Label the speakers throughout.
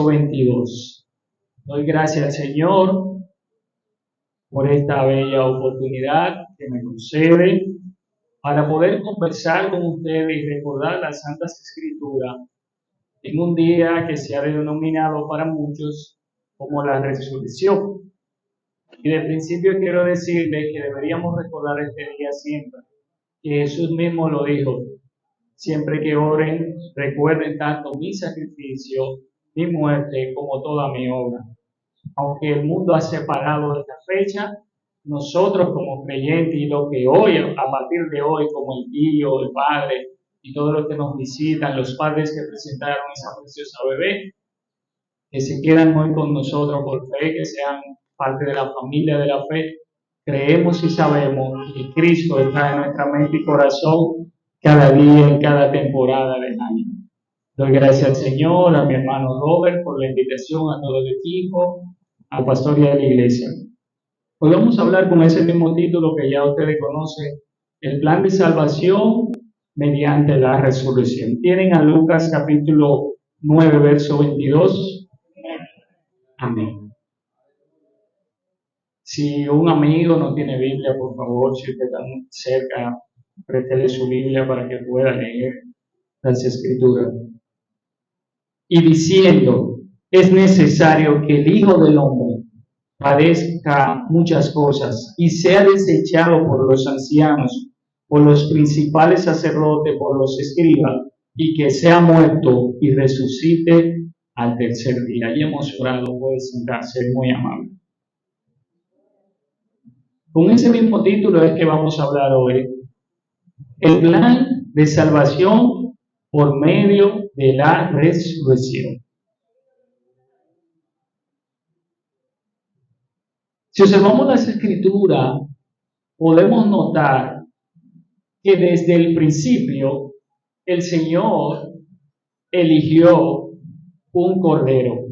Speaker 1: 22. Doy gracias al Señor por esta bella oportunidad que me concede para poder conversar con ustedes y recordar las Santas Escrituras en un día que se ha denominado para muchos como la resurrección. Y de principio quiero decirles que deberíamos recordar este día siempre, que Jesús mismo lo dijo: siempre que oren, recuerden tanto mi sacrificio, mi muerte, como toda mi obra. Aunque el mundo ha separado esta fecha, nosotros como creyentes y lo que hoy, a partir de hoy, como el tío, el padre y todos los que nos visitan, los padres que presentaron esa preciosa bebé, que se quedan hoy con nosotros por fe, que sean parte de la familia de la fe, creemos y sabemos que Cristo está en nuestra mente y corazón cada día, en cada temporada del año. Doy gracias al Señor, a mi hermano Robert por la invitación, a todo el equipo, al pastor y a la iglesia. Hoy vamos a hablar con ese mismo título que ya ustedes conocen: el plan de salvación mediante la resurrección. Tienen a Lucas capítulo 9, verso 22. Amén. Si un amigo no tiene Biblia, por favor, si usted está cerca, préstele su Biblia para que pueda leer las Escrituras. Y diciendo: es necesario que el Hijo del Hombre padezca muchas cosas y sea desechado por los ancianos, por los principales sacerdotes, por los escribas, y que sea muerto y resucite al tercer día. Y hemos orado. Puede sentarse, muy amable. Con ese mismo título es que vamos a hablar hoy: el plan de salvación por medio de la resurrección. Si observamos las Escrituras, podemos notar que desde el principio el Señor eligió un cordero,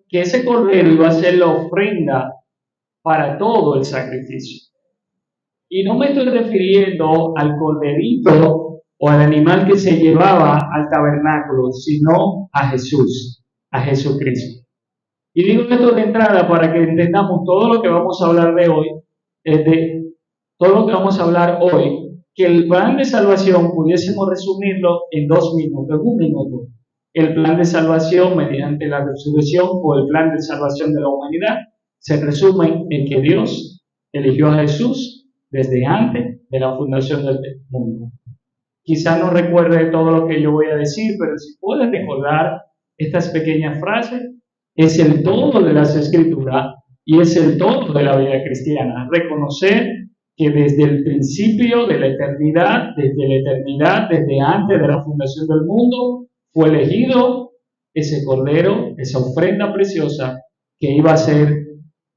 Speaker 1: que ese cordero iba a ser la ofrenda para todo el sacrificio. Y no me estoy refiriendo al corderito o al animal que se llevaba al tabernáculo, sino a Jesús, a Jesucristo. Y digo esto de entrada para que entendamos todo lo que vamos a hablar de hoy, que el plan de salvación pudiésemos resumirlo en 2 minutos, en 1 minuto. El plan de salvación mediante la resurrección o el plan de salvación de la humanidad se resume en que Dios eligió a Jesús desde antes de la fundación del mundo. Quizá no recuerde todo lo que yo voy a decir, pero si puede recordar estas pequeñas frases, es el todo de las Escrituras y es el todo de la vida cristiana. Reconocer que desde el principio de la eternidad, desde antes de la fundación del mundo, fue elegido ese cordero, esa ofrenda preciosa que iba a ser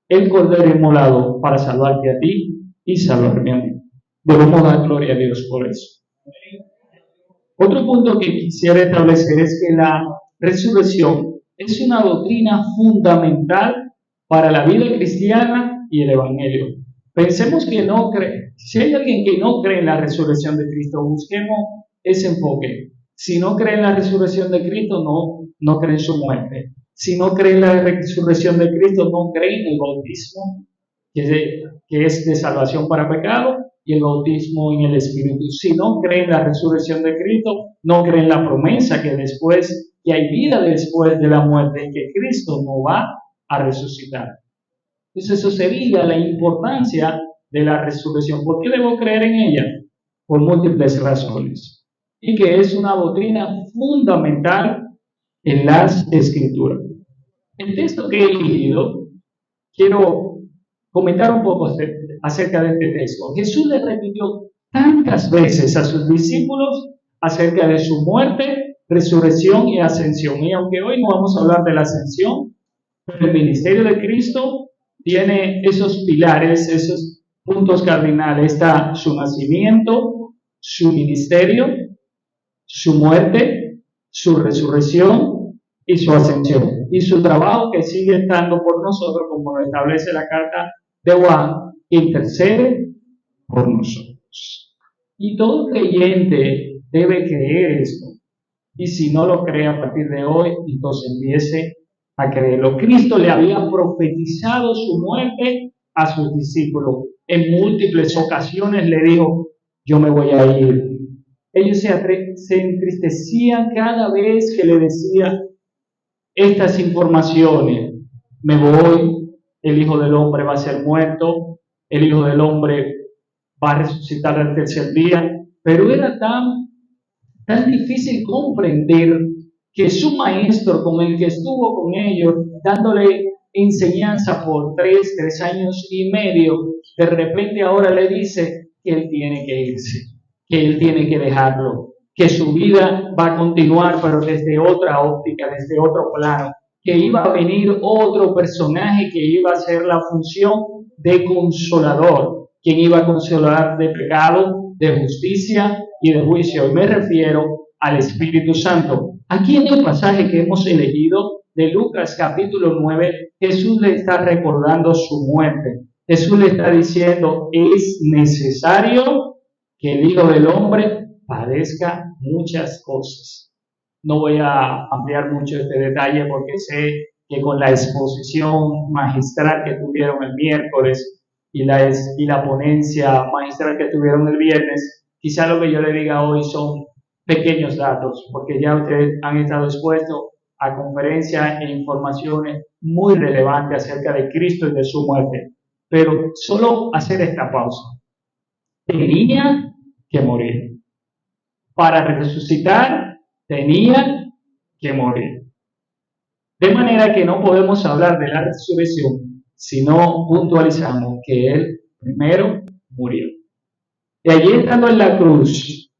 Speaker 1: el cordero inmolado para salvarte a ti y salvarme a mí. Debemos dar gloria a Dios por eso. Otro punto que quisiera establecer es que la resurrección es una doctrina fundamental para la vida cristiana y el Evangelio. Pensemos que no cree. Si hay alguien que no cree en la resurrección de Cristo, busquemos ese enfoque. Si no cree en la resurrección de Cristo, no cree en su muerte. Si no cree en la resurrección de Cristo, no cree en el bautismo, que es de salvación para pecado, y el bautismo en el Espíritu. Si no cree en la resurrección de Cristo, no cree en la promesa que hay vida después de la muerte y que Cristo no va a resucitar. Entonces eso sería la importancia de la resurrección. ¿Por qué debo creer en ella? Por múltiples razones. Y que es una doctrina fundamental en las Escrituras. El texto que he elegido, quiero comentar un poco acerca de este texto. Jesús le repitió tantas veces a sus discípulos acerca de su muerte, resurrección y ascensión. Y aunque hoy no vamos a hablar de la ascensión, pero el ministerio de Cristo tiene esos pilares, esos puntos cardinales. Está su nacimiento, su ministerio, su muerte, su resurrección y su ascensión. Y su trabajo que sigue estando por nosotros, como lo establece la carta de Juan, intercede por nosotros. Y todo creyente debe creer esto. Y si no lo cree a partir de hoy, entonces empiece a creerlo. Cristo le había profetizado su muerte a sus discípulos. En múltiples ocasiones le dijo, yo me voy a ir. Ellos se entristecían cada vez que le decía estas informaciones. Me voy, el Hijo del Hombre va a ser muerto, el Hijo del Hombre va a resucitar al tercer día. Pero era tan difícil comprender que su maestro, con el que estuvo con ellos, dándole enseñanza por 3 años y medio, de repente ahora le dice que él tiene que irse, que él tiene que dejarlo, que su vida va a continuar, pero desde otra óptica, desde otro plano, que iba a venir otro personaje que iba a hacer la función de consolador, quien iba a consolar de pecado, de justicia y de juicio. Y me refiero al Espíritu Santo. Aquí en el pasaje que hemos elegido de Lucas capítulo 9, Jesús le está recordando su muerte. Jesús le está diciendo, es necesario que el Hijo del Hombre padezca muchas cosas. No voy a ampliar mucho este detalle porque sé que con la exposición magistral que tuvieron el miércoles y la ponencia magistral que tuvieron el viernes, quizá lo que yo le diga hoy son pequeños datos, porque ya ustedes han estado expuestos a conferencias e informaciones muy relevantes acerca de Cristo y de su muerte. Pero solo hacer esta pausa. Tenía que morir. Para resucitar, tenía que morir. De manera que no podemos hablar de la resurrección si no puntualizamos que Él primero murió. Y allí estando en la cruz,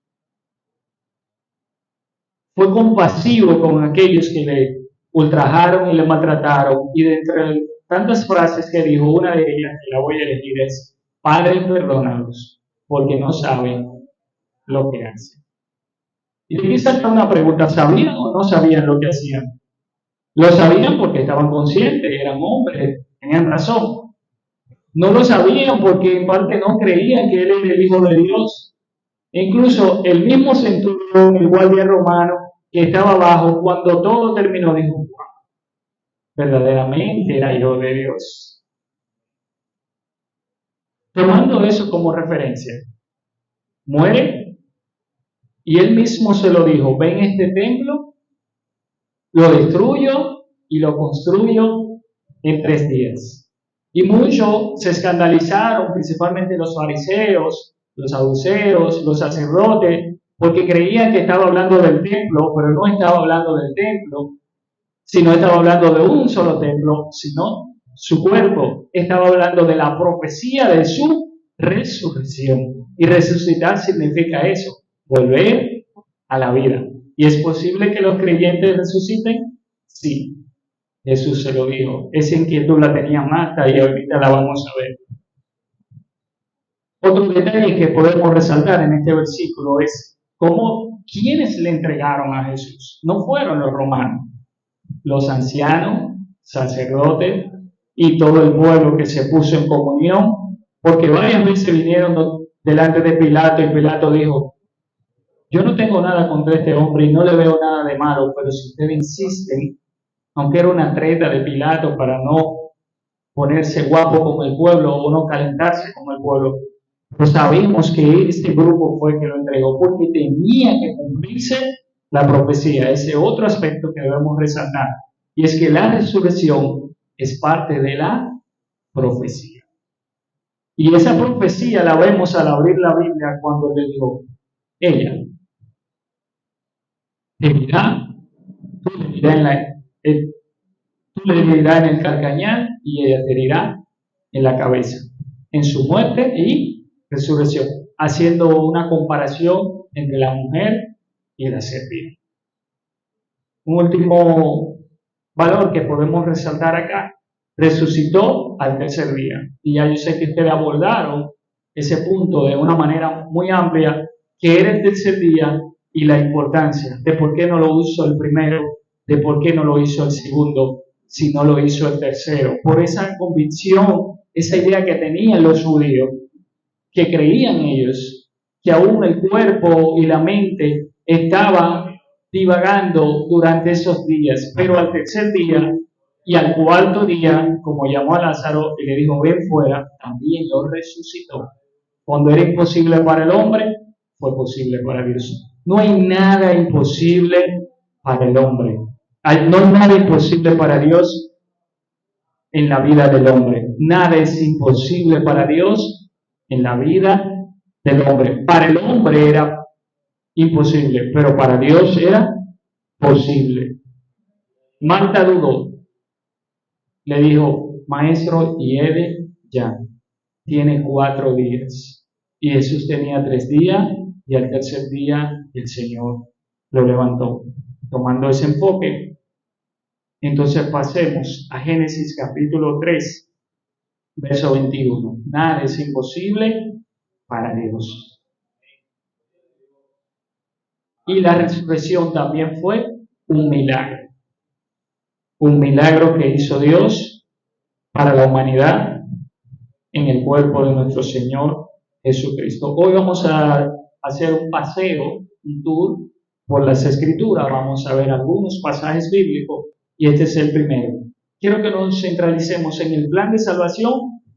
Speaker 1: fue compasivo con aquellos que le ultrajaron y le maltrataron. Y de entre tantas frases que dijo, una de ellas, que la voy a elegir, es, Padre, perdónalos, porque no saben lo que hacen. Y aquí salta una pregunta, ¿sabían o no sabían lo que hacían? Lo sabían porque estaban conscientes, eran hombres, tenían razón. No lo sabían porque en parte no creían que Él era el Hijo de Dios. E incluso el mismo centurión, el guardia romano, que estaba abajo, cuando todo terminó, dijo, wow, verdaderamente era Hijo de Dios. Tomando eso como referencia, muere, y Él mismo se lo dijo, ven este templo, lo destruyo y lo construyo en 3 días. Y muchos se escandalizaron, principalmente los fariseos, los saduceos, los sacerdotes, porque creían que estaba hablando del templo, pero no estaba hablando del templo, sino estaba hablando de un solo templo, sino su cuerpo. Estaba hablando de la profecía de su resurrección. Y resucitar significa eso, volver a la vida. ¿Y es posible que los creyentes resuciten? Sí. Jesús se lo dijo. Esa inquietud la tenía Marta y ahorita la vamos a ver. Otro detalle que podemos resaltar en este versículo es cómo quienes le entregaron a Jesús. No fueron los romanos, los ancianos, sacerdotes y todo el pueblo que se puso en comunión, porque varias veces vinieron delante de Pilato y Pilato dijo, yo no tengo nada contra este hombre y no le veo nada de malo, pero si ustedes insisten, aunque era una treta de Pilato para no ponerse guapo con el pueblo o no calentarse con el pueblo, pues sabemos que este grupo fue que lo entregó porque tenía que cumplirse la profecía. Ese otro aspecto que debemos resaltar, y es que la resurrección es parte de la profecía. Y esa profecía la vemos al abrir la Biblia cuando le dijo, ella te dirá, tú le dirás en el calcañar y ella te dirá en la cabeza, en su muerte y resurrección, haciendo una comparación entre la mujer y la serpiente. Un último valor que podemos resaltar acá, resucitó al tercer día. Y ya yo sé que ustedes abordaron ese punto de una manera muy amplia, que era el tercer día y la importancia de por qué no lo hizo el primero, de por qué no lo hizo el segundo, si no lo hizo el tercero. Por esa convicción, esa idea que tenían los judíos, que creían ellos, que aún el cuerpo y la mente estaban divagando durante esos días, pero al tercer día y al cuarto día, como llamó a Lázaro y le dijo, ven fuera, también lo resucitó. Cuando era imposible para el hombre, fue posible para Dios. No hay nada imposible para el hombre. No hay nada imposible para Dios en la vida del hombre. Nada es imposible para Dios en la vida del hombre. Para el hombre era imposible, pero para Dios era posible. Marta dudó. Le dijo, maestro, hiede ya. Tiene 4 días. Y Jesús tenía 3 días y al tercer día el Señor lo levantó. Tomando ese enfoque, entonces pasemos a Génesis capítulo 3, verso 21. Nada es imposible para Dios. Y la resurrección también fue un milagro. Un milagro que hizo Dios para la humanidad en el cuerpo de nuestro Señor Jesucristo. Hoy vamos a hacer un paseo, un tour por las Escrituras. Vamos a ver algunos pasajes bíblicos y este es el primero. Quiero que nos centralicemos en el plan de salvación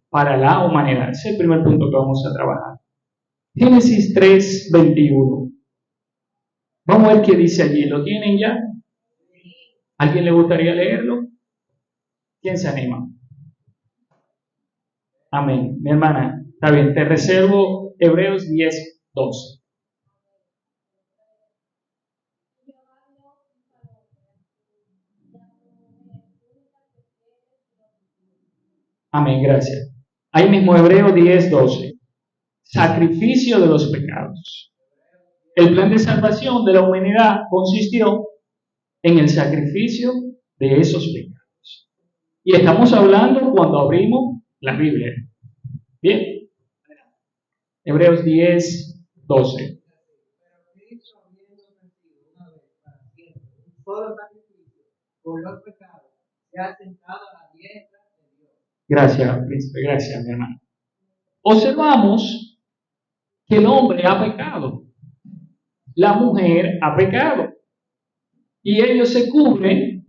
Speaker 1: para la humanidad. Ese es el primer punto que vamos a trabajar. Génesis 3, 21. Vamos a ver qué dice allí. ¿Lo tienen ya? ¿Alguien le gustaría leerlo? ¿Quién se anima? Amén. Mi hermana, está bien, te reservo Hebreos 10, 12. Amén, gracias. Ahí mismo Hebreos 10, 12. Sacrificio de los pecados. El plan de salvación de la humanidad consistió en el sacrificio de esos pecados. Y estamos hablando cuando abrimos la Biblia. Bien. Hebreos 10, 12. Gracias, príncipe. Gracias, mi hermano. Observamos que el hombre ha pecado. La mujer ha pecado. Y ellos se cubren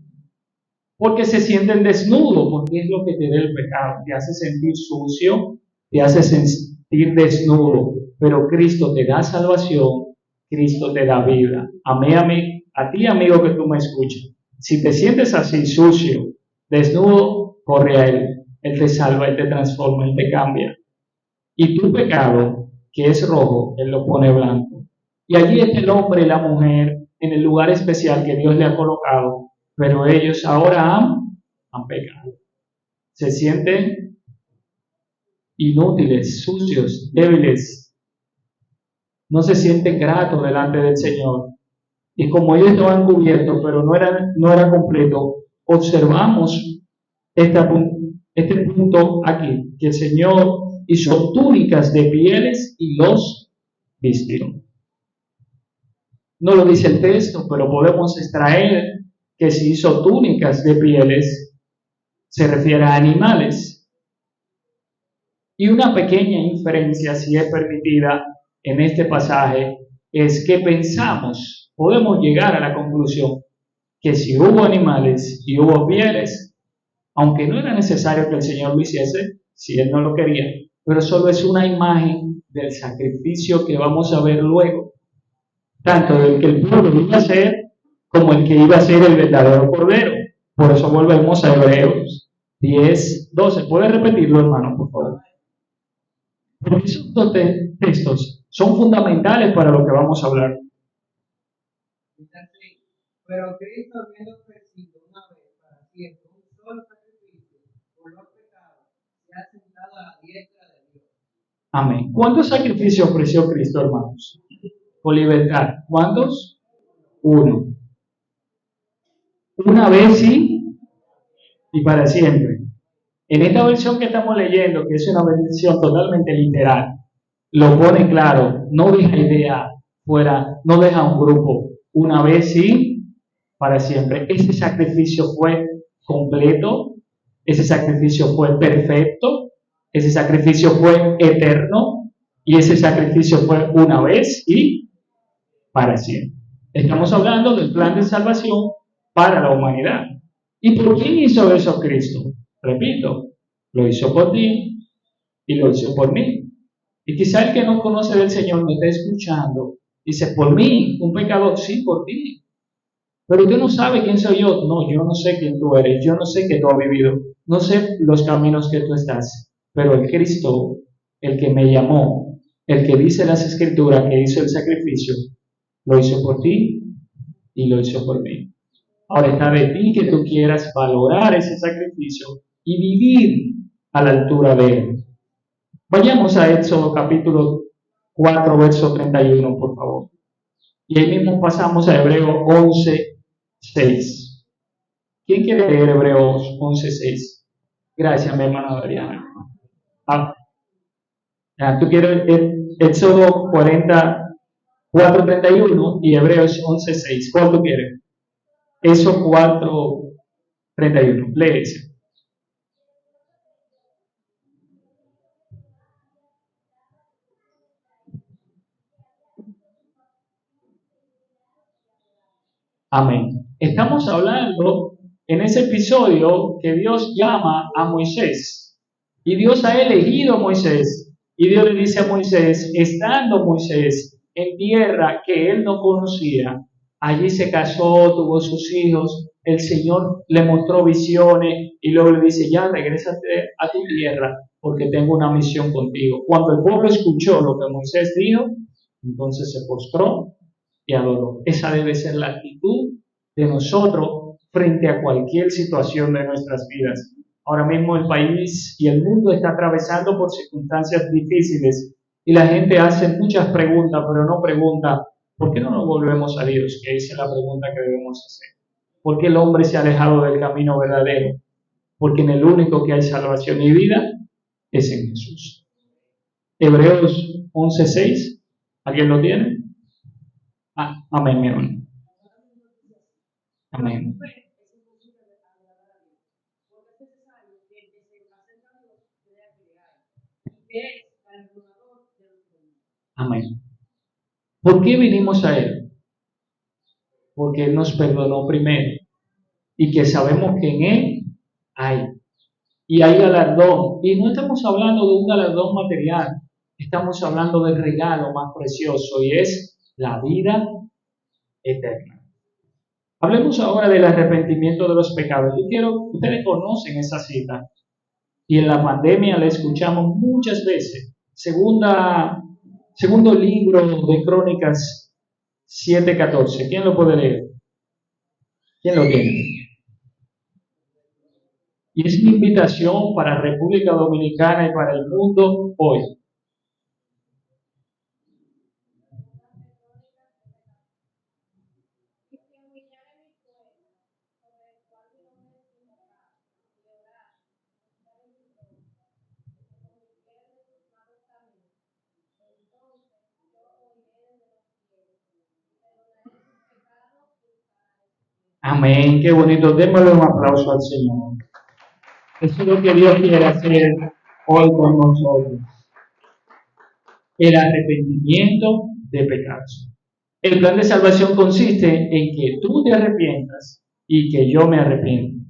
Speaker 1: porque se sienten desnudos, porque es lo que te da el pecado. Te hace sentir sucio, te hace sentir desnudo. Pero Cristo te da salvación, Cristo te da vida. Amén, a ti, amigo, que tú me escuchas. Si te sientes así, sucio, desnudo, corre a Él. Él te salva, Él te transforma, Él te cambia. Y tu pecado, que es rojo, Él lo pone blanco. Y allí está el hombre y la mujer en el lugar especial que Dios le ha colocado, pero ellos ahora han pecado. Se sienten inútiles, sucios, débiles. No se sienten gratos delante del Señor. Y como ellos estaban cubiertos, pero no era completo, observamos este punto aquí, que el Señor hizo túnicas de pieles y los vistió. No lo dice el texto, pero podemos extraer que si hizo túnicas de pieles, se refiere a animales. Y una pequeña inferencia, si es permitida, en este pasaje, es que podemos llegar a la conclusión que si hubo animales y hubo pieles, aunque no era necesario que el Señor lo hiciese, si Él no lo quería, pero solo es una imagen del sacrificio que vamos a ver luego, tanto del que el pueblo iba a hacer, como el que iba a ser el verdadero cordero. Por eso volvemos a Hebreos 10, 12. ¿Puedes repetirlo, hermano, por favor? Porque esos dos textos son fundamentales para lo que vamos a hablar.
Speaker 2: Pero Cristo, habiendo ofrecido una vez para siempre un solo sacrificio por los pecados, se ha sentado a la diestra de Dios.
Speaker 1: Amén. ¿Cuántos sacrificios ofreció Cristo, hermanos? Por libertad. ¿Cuántos? 1. Una vez sí y para siempre. En esta versión que estamos leyendo, que es una versión totalmente literal, lo pone claro, no deja idea fuera, no deja un grupo. Una vez sí, para siempre. Ese sacrificio fue completo, ese sacrificio fue perfecto, ese sacrificio fue eterno y ese sacrificio fue una vez y para siempre. Estamos hablando del plan de salvación para la humanidad. ¿Y por quién hizo eso Cristo? Repito, lo hizo por ti y lo hizo por mí. Y quizá el que no conoce del Señor me está escuchando. Dice, por mí, un pecador, sí, por ti. Pero usted no sabe quién soy yo. No, yo no sé quién tú eres. Yo no sé qué tú has vivido. No sé los caminos que tú estás. Pero el Cristo, el que me llamó, el que dice las Escrituras que hizo el sacrificio, lo hizo por ti y lo hizo por mí. Ahora está de ti que tú quieras valorar ese sacrificio y vivir a la altura de él. Vayamos a Éxodo capítulo 4, verso 31, por favor. Y ahí mismo pasamos a Hebreos 11, 6. ¿Quién quiere leer Hebreos 11, 6? Gracias, mi hermana Adriana. Tú quieres Éxodo 4, 31 y Hebreos 11, 6. ¿Cuál tú quieres? Eso 4, 31. Lee ese. Amén. Estamos hablando en ese episodio que Dios llama a Moisés. Y Dios ha elegido a Moisés. Y Dios le dice a Moisés, estando Moisés en tierra que él no conocía, allí se casó, tuvo sus hijos, el Señor le mostró visiones y luego le dice, ya regrésate a tu tierra porque tengo una misión contigo. Cuando el pueblo escuchó lo que Moisés dijo, entonces se postró y adoró. Esa debe ser la actitud de nosotros frente a cualquier situación de nuestras vidas. Ahora mismo el país y el mundo está atravesando por circunstancias difíciles y la gente hace muchas preguntas, pero no pregunta, ¿por qué no nos volvemos a Dios? Que esa es la pregunta que debemos hacer. ¿Por qué el hombre se ha alejado del camino verdadero? Porque en el único que hay salvación y vida es en Jesús. Hebreos 11:6, ¿alguien lo tiene? Amén, mi hermano. Amén. Amén. ¿Por qué vinimos a Él? Porque Él nos perdonó primero y que sabemos que en Él hay. Y hay galardón. Y no estamos hablando de un galardón material, estamos hablando del regalo más precioso y es la vida eterna. Hablemos ahora del arrepentimiento de los pecados. Yo quiero, ustedes conocen esa cita y en la pandemia la escuchamos muchas veces. Segundo libro de Crónicas 7:14. ¿Quién lo puede leer? ¿Quién lo tiene? Y es mi invitación para República Dominicana y para el mundo hoy. Amén, qué bonito. Démosle un aplauso al Señor. Eso es lo que Dios quiere hacer hoy con nosotros. El arrepentimiento de pecados. El plan de salvación consiste en que tú te arrepientas y que yo me arrepienta.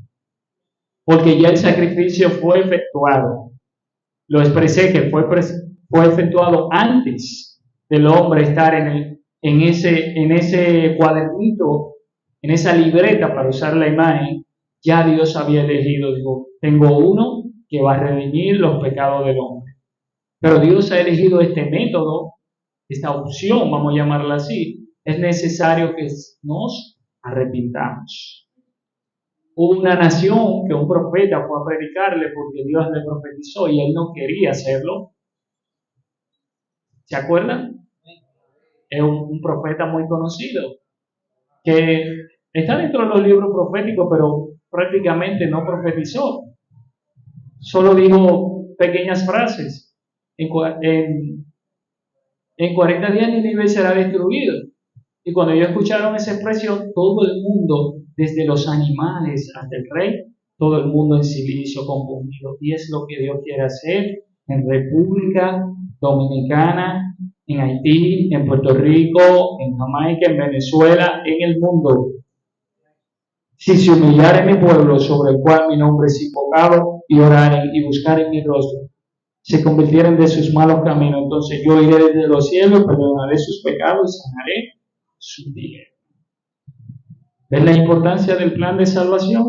Speaker 1: Porque ya el sacrificio fue efectuado. Lo expresé que fue efectuado antes del hombre estar en ese cuadernito, en esa libreta para usar la imagen. Ya Dios había elegido, dijo, tengo uno que va a redimir los pecados del hombre. Pero Dios ha elegido este método, esta opción, vamos a llamarla así. Es necesario que nos arrepintamos. Hubo una nación que un profeta fue a predicarle porque Dios le profetizó y él no quería hacerlo. ¿Se acuerdan? Es un profeta muy conocido que está dentro de los libros proféticos, pero prácticamente no profetizó. Solo dijo pequeñas frases. En 40 días Nínive será destruido. Y cuando ellos escucharon esa expresión, todo el mundo, desde los animales hasta el rey, todo el mundo en silicio, confundido. Y es lo que Dios quiere hacer en República Dominicana en Haití, en Puerto Rico, en Jamaica, en Venezuela, en el mundo. Si se humillare mi pueblo, sobre el cual mi nombre es invocado, y oraren y buscaren mi rostro, se convirtieren de sus malos caminos, entonces yo iré desde los cielos, perdonaré sus pecados y sanaré su tierra. ¿Ves la importancia del plan de salvación?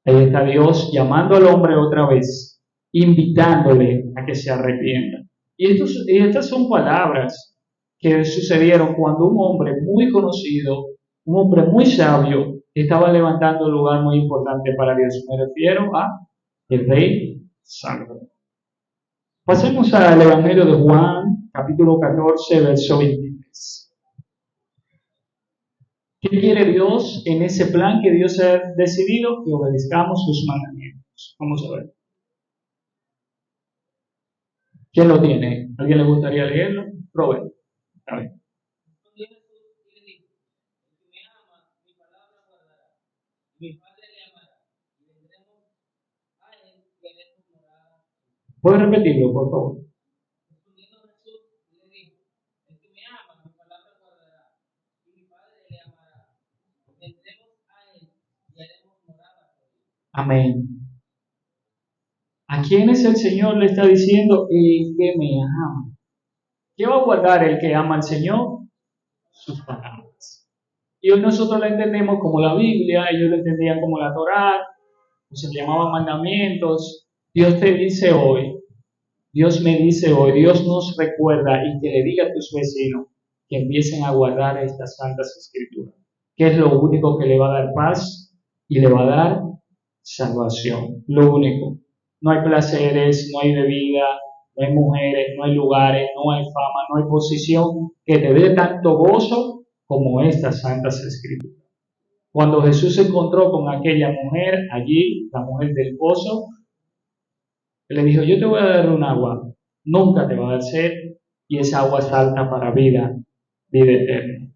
Speaker 1: Ahí está Dios llamando al hombre otra vez, invitándole a que se arrepienta. Y estas son palabras que sucedieron cuando un hombre muy conocido, un hombre muy sabio, estaba levantando un lugar muy importante para Dios. Me refiero a el rey Salomón. Pasemos al Evangelio de Juan, capítulo 14, verso 23. ¿Qué quiere Dios en ese plan que Dios ha decidido? Que obedezcamos sus mandamientos. Vamos a ver. ¿Quién lo tiene? ¿Alguien le gustaría leerlo? Robert. A ver. ¿Puede repetirlo, por favor? Amén. ¿A quiénes el Señor le está diciendo? El que me ama. ¿Qué va a guardar el que ama al Señor? Sus palabras. Y hoy nosotros la entendemos como la Biblia, ellos la entendían como la Torá, o se llamaban mandamientos. Dios te dice hoy, Dios me dice hoy, Dios nos recuerda y que le diga a tus vecinos que empiecen a guardar estas santas escrituras, que es lo único que le va a dar paz y le va a dar salvación. Lo único. No hay placeres, no hay bebida, no hay mujeres, no hay lugares, no hay fama, no hay posición que te dé tanto gozo como estas santas escrituras. Cuando Jesús se encontró con aquella mujer allí, la mujer del pozo, él le dijo, yo te voy a dar un agua, nunca te va a dar sed, y esa agua salta para vida, vida eterna.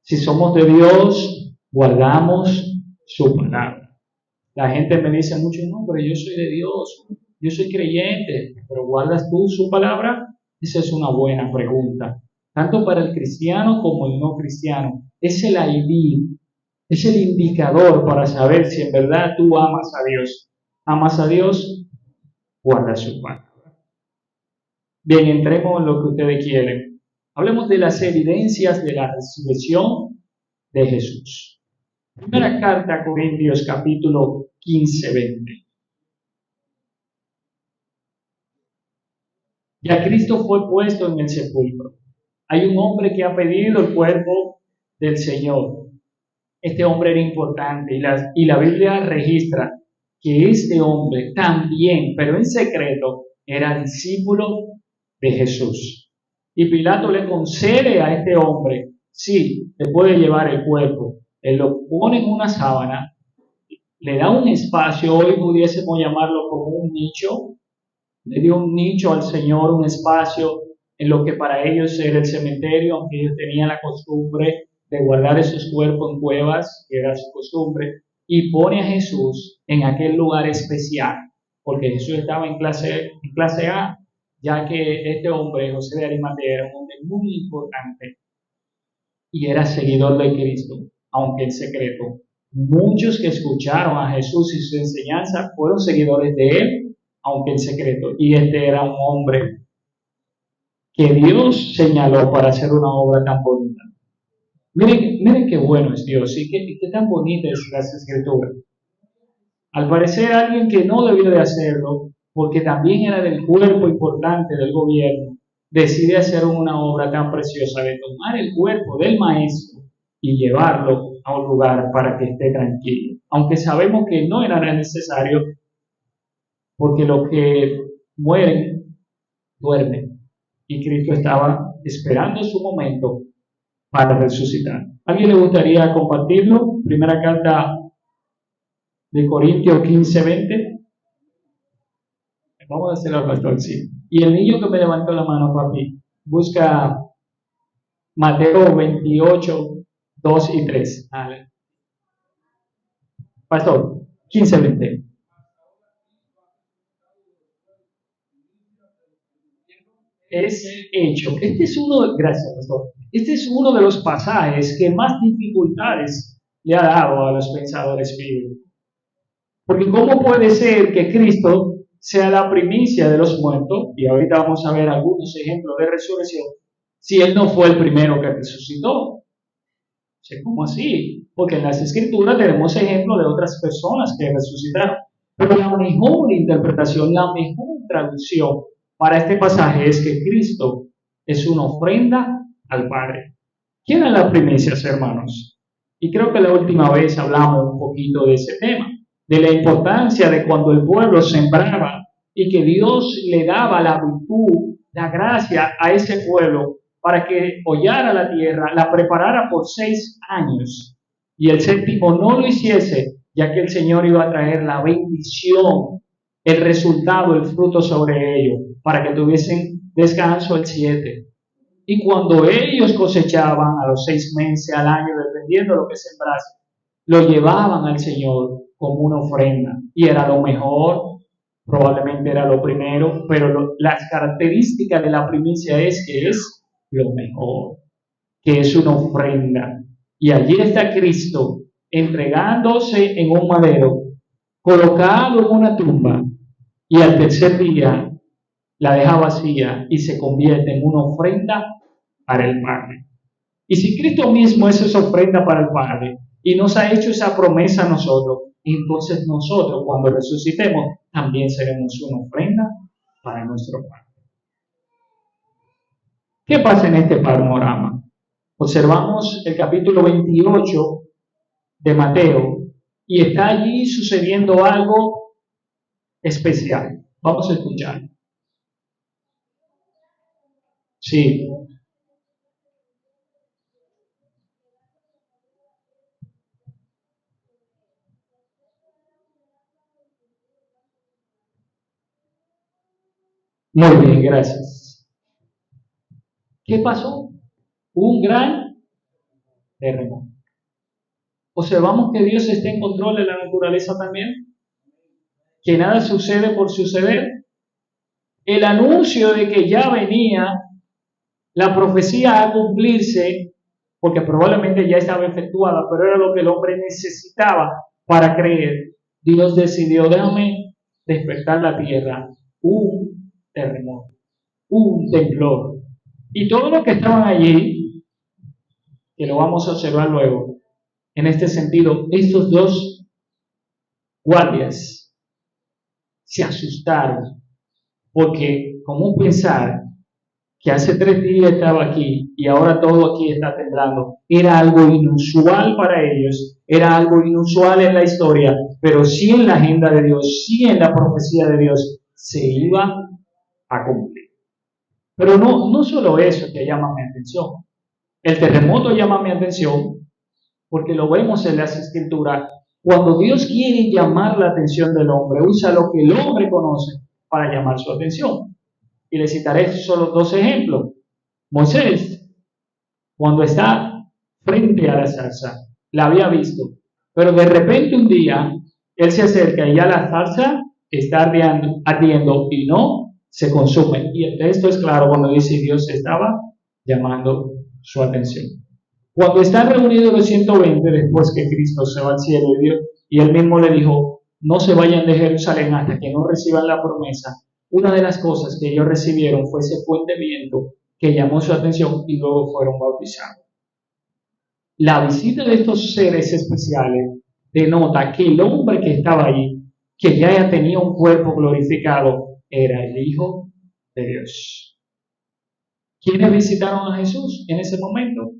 Speaker 1: Si somos de Dios, guardamos su palabra. La gente me dice mucho, no, pero yo soy de Dios, yo soy creyente, pero ¿guardas tú su palabra? Esa es una buena pregunta, tanto para el cristiano como el no cristiano. Es el ID, es el indicador para saber si en verdad tú amas a Dios. ¿Amas a Dios? Guarda su palabra. Bien, entremos en lo que ustedes quieren. Hablemos de las evidencias de la resurrección de Jesús. Primera carta a Corintios, capítulo 15-20. Ya Cristo fue puesto en el sepulcro. Hay un hombre que ha pedido el cuerpo del Señor. Este hombre era importante y la Biblia registra que este hombre también, pero en secreto, era discípulo de Jesús. Y Pilato le concede a este hombre, sí, te puede llevar el cuerpo. Él lo pone en una sábana, le da un espacio, hoy pudiésemos llamarlo como un nicho, le dio un nicho al Señor, un espacio en lo que para ellos era el cementerio, aunque ellos tenían la costumbre de guardar esos cuerpos en cuevas, que era su costumbre, y pone a Jesús en aquel lugar especial, porque Jesús estaba en clase A, ya que este hombre, José de Arimatea, era un hombre muy importante y era seguidor de Cristo, aunque en secreto. Muchos que escucharon a Jesús y su enseñanza fueron seguidores de él, aunque en secreto. Y este era un hombre que Dios señaló para hacer una obra tan bonita. Miren qué bueno es Dios y qué tan bonita es las escrituras. Al parecer alguien que no debió de hacerlo, porque también era del cuerpo importante del gobierno, decide hacer una obra tan preciosa de tomar el cuerpo del maestro y llevarlo a un lugar para que esté tranquilo. Aunque sabemos que no era necesario, porque los que mueren, duermen. Y Cristo estaba esperando su momento para resucitar. ¿Alguien le gustaría compartirlo? Primera carta de Corintios 15-20. Vamos a hacerlo al pastor, sí. Y el niño que me levantó la mano, papi, busca Mateo 28, 2 y 3. Pastor, 15-20. es hecho. Gracias, pastor. Este es uno de los pasajes que más dificultades le ha dado a los pensadores bíblicos. Porque ¿cómo puede ser que Cristo sea la primicia de los muertos? Y ahorita vamos a ver algunos ejemplos de resurrección. Si Él no fue el primero que resucitó. ¿Cómo así? Porque en las Escrituras tenemos ejemplos de otras personas que resucitaron. Pero la mejor interpretación, la mejor traducción para este pasaje es que Cristo es una ofrenda al Padre. ¿Quién es la primicia, hermanos? Y creo que la última vez hablamos un poquito de ese tema, de la importancia de cuando el pueblo sembraba y que Dios le daba la virtud, la gracia a ese pueblo para que hollara la tierra, la preparara por 6 años y el séptimo no lo hiciese, ya que el Señor iba a traer la bendición, el resultado, el fruto sobre ellos, para que tuviesen descanso el 7. Y cuando ellos cosechaban a los 6 meses, al año, dependiendo de lo que sembrasen, lo llevaban al Señor como una ofrenda. Y era lo mejor, probablemente era lo primero, pero las características de la primicia es que es lo mejor, que es una ofrenda. Y allí está Cristo entregándose en un madero, colocado en una tumba, y al tercer día la deja vacía y se convierte en una ofrenda para el Padre. Y si Cristo mismo es esa ofrenda para el Padre y nos ha hecho esa promesa a nosotros, entonces nosotros cuando resucitemos también seremos una ofrenda para nuestro Padre. ¿Qué pasa en este panorama? Observamos el capítulo 28 de Mateo y está allí sucediendo algo especial. Vamos a escuchar. Sí. Muy bien, gracias. ¿Qué pasó? Un gran terremoto. Observamos que Dios está en control de la naturaleza también, que nada sucede por suceder. El anuncio de que ya venía la profecía a cumplirse, porque probablemente ya estaba efectuada, pero era lo que el hombre necesitaba para creer. Dios decidió, déjame despertar la tierra, un terremoto, un temblor. Y todos los que estaban allí, que lo vamos a observar luego, en este sentido, estos 2 guardias se asustaron, porque como pensar que hace 3 días estaba aquí y ahora todo aquí está temblando, era algo inusual para ellos, era algo inusual en la historia, pero sí en la agenda de Dios, sí en la profecía de Dios, se iba a cumplir. Pero no solo eso que llama mi atención. El terremoto llama mi atención porque lo vemos en las Escrituras. Cuando Dios quiere llamar la atención del hombre, usa lo que el hombre conoce para llamar su atención. Y le citaré solo 2 ejemplos. Moisés, cuando está frente a la zarza, la había visto, pero de repente un día él se acerca y ya la zarza está ardiendo y no se consume. Y el texto es claro cuando dice Dios estaba llamando su atención. Cuando están reunidos los 120 después que Cristo se va al cielo y él mismo le dijo, no se vayan de Jerusalén hasta que no reciban la promesa, una de las cosas que ellos recibieron fue ese fuerte viento que llamó su atención y luego fueron bautizados. La visita de estos seres especiales denota que el hombre que estaba allí, que ya tenía un cuerpo glorificado, era el Hijo de Dios. ¿Quiénes visitaron a Jesús en ese momento?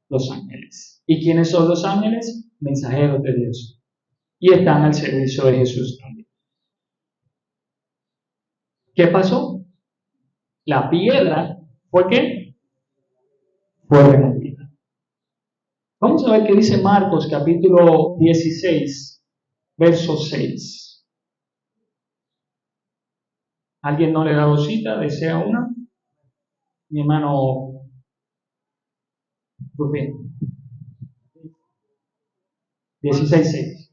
Speaker 1: Los ángeles. ¿Y quiénes son los ángeles? Mensajeros de Dios. Y están al servicio de Jesús también. ¿Qué pasó? La piedra fue ¿qué? Fue removida. Vamos a ver qué dice Marcos capítulo 16, verso 6. ¿Alguien no le ha dado cita? ¿Desea una? Mi hermano Rubén. 16, 6.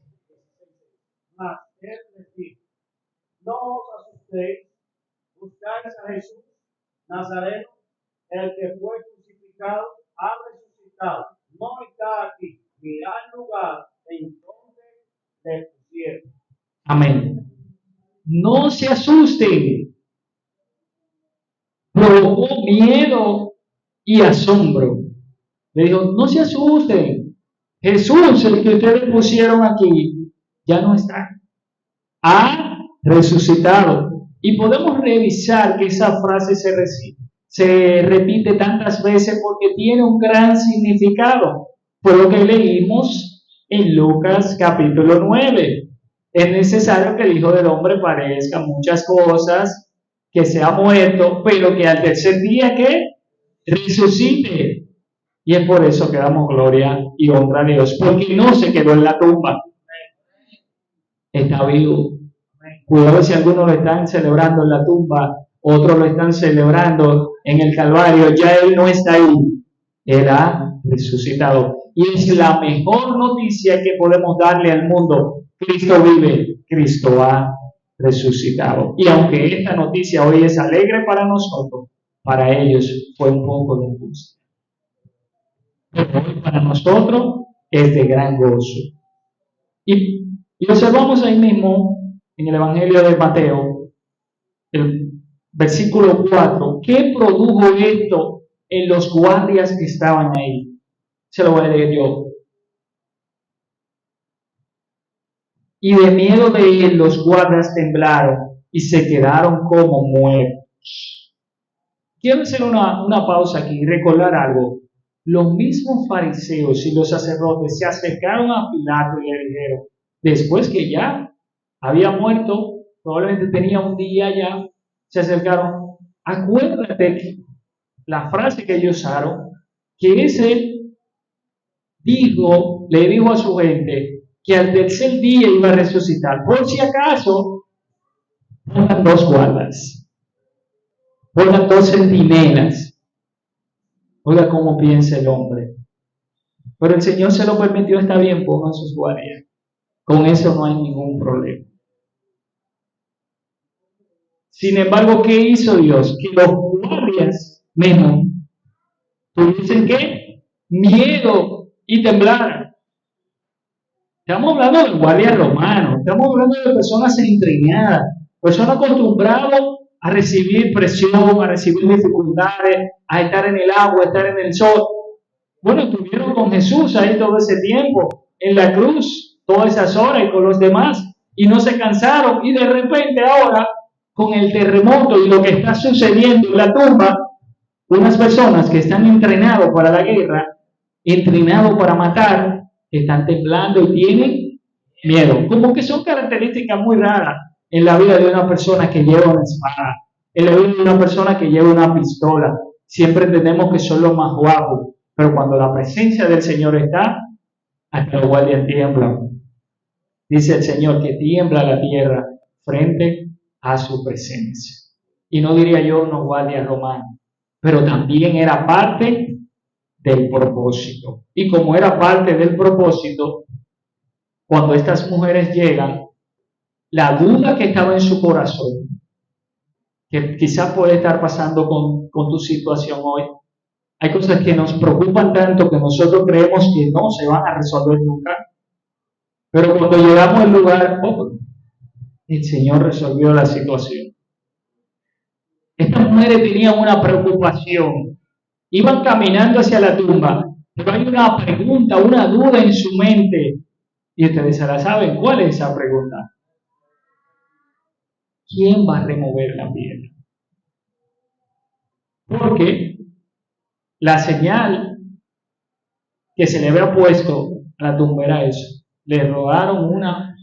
Speaker 3: Mas él les dijo, no os asustéis, buscáis a Jesús Nazareno, el que fue crucificado, ha resucitado. No está aquí. Mirad el lugar en donde le pusieron.
Speaker 1: Amén. No se asusten. Provocó miedo y asombro. Le dijo, no se asusten. Jesús, el que ustedes pusieron aquí, ya no está. Ha resucitado. Y podemos revisar que esa frase se repite tantas veces porque tiene un gran significado. Fue lo que leímos en Lucas capítulo 9. Es necesario que el Hijo del Hombre parezca muchas cosas, que sea muerto, pero que al tercer día que resucite. Y es por eso que damos gloria y honra a Dios, porque no se quedó en la tumba. Está vivo. Cuidado si algunos lo están celebrando en la tumba, otros lo están celebrando en el Calvario. Ya Él no está ahí. Él ha resucitado. Y es la mejor noticia que podemos darle al mundo. Cristo vive, Cristo ha resucitado. Y aunque esta noticia hoy es alegre para nosotros, para ellos fue un poco de angustia. Pero hoy para nosotros es de gran gozo. Y observamos ahí mismo en el Evangelio de Mateo, el versículo 4, ¿qué produjo esto en los guardias que estaban ahí? Se lo voy a leer yo. Y de miedo de él los guardias temblaron y se quedaron como muertos. Quiero hacer una pausa aquí y recordar algo. Los mismos fariseos y los sacerdotes se acercaron a Pilato y le dijeron, después que ya había muerto, probablemente tenía un día ya, se acercaron, acuérdate la frase que ellos usaron, que ese le dijo a su gente que al tercer día iba a resucitar. Por si acaso, pongan 2 guardas, pongan 2 centinelas. Oiga cómo piensa el hombre. Pero el Señor se lo permitió, está bien, pongan sus guardias. Con eso no hay ningún problema. Sin embargo, ¿qué hizo Dios? Que los guardias mismos tuviesen ¿qué? Miedo y temblaran. Estamos hablando de guardias romanos, estamos hablando de personas entrenadas, personas acostumbradas a recibir presión, a recibir dificultades, a estar en el agua, a estar en el sol. Bueno, estuvieron con Jesús ahí todo ese tiempo, en la cruz, todas esas horas y con los demás, y no se cansaron, y de repente ahora, con el terremoto y lo que está sucediendo en la tumba, unas personas que están entrenados para la guerra, entrenados para matar, están temblando y tienen miedo. Como que son características muy raras en la vida de una persona que lleva una espada, en la vida de una persona que lleva una pistola. Siempre entendemos que son los más guapos, pero cuando la presencia del Señor está, hasta los guardias tiemblan. Dice el Señor que tiembla la tierra frente a su presencia. Y no diría yo unos guardias romanos, pero también era parte del propósito. Y como era parte del propósito, cuando estas mujeres llegan, la duda que estaba en su corazón, que quizás puede estar pasando con tu situación hoy, hay cosas que nos preocupan tanto que nosotros creemos que no se van a resolver nunca, pero cuando llegamos al lugar, el Señor resolvió la situación. Estas mujeres tenían una preocupación, iban caminando hacia la tumba, pero hay una pregunta, una duda en su mente, y ustedes se la saben. ¿Cuál es esa pregunta? ¿Quién va a remover la piedra? Porque la señal que se le había puesto a la tumba era eso. Le robaron una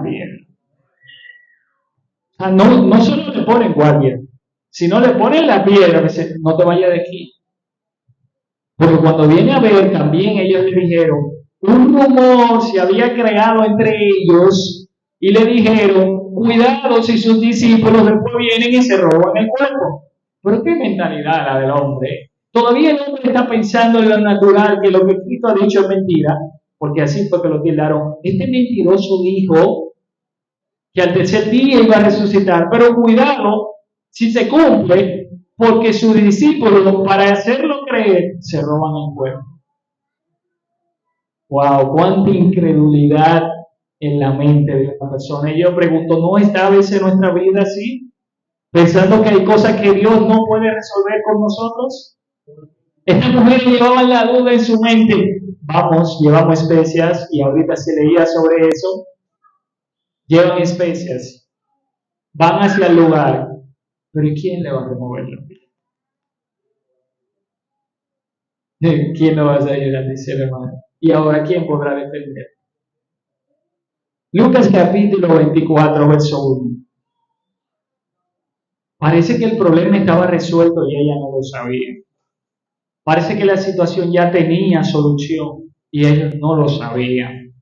Speaker 1: piedra. O sea, no solo le ponen guardia, sino le ponen la piedra, dice, no te vayas de aquí. Porque cuando viene a ver, también ellos le dijeron, un rumor se había creado entre ellos y le dijeron, cuidado si sus discípulos después vienen y se roban el cuerpo. Pero qué mentalidad la del hombre. Todavía el hombre está pensando en lo natural, que lo que Cristo ha dicho es mentira, porque así fue que lo tildaron. Este mentiroso dijo que al tercer día iba a resucitar, pero cuidado, si se cumple, porque sus discípulos, para hacerlo creer, se roban el cuerpo. Wow, cuánta incredulidad en la mente de una persona. Y yo pregunto, ¿no está a veces nuestra vida así? Pensando que hay cosas que Dios no puede resolver con nosotros. Esta mujer llevaba la duda en su mente. Vamos, llevamos especias, y ahorita se leía sobre eso. Llevan especias, van hacia el lugar, pero ¿y quién le va a remover la piel? ¿Quién lo va a ayudar? Dice el hermano. Y ahora, ¿quién podrá defender? Lucas capítulo 24, verso 1. Parece que el problema estaba resuelto y ella no lo sabía. Parece que la situación ya tenía solución y ellos no lo sabían.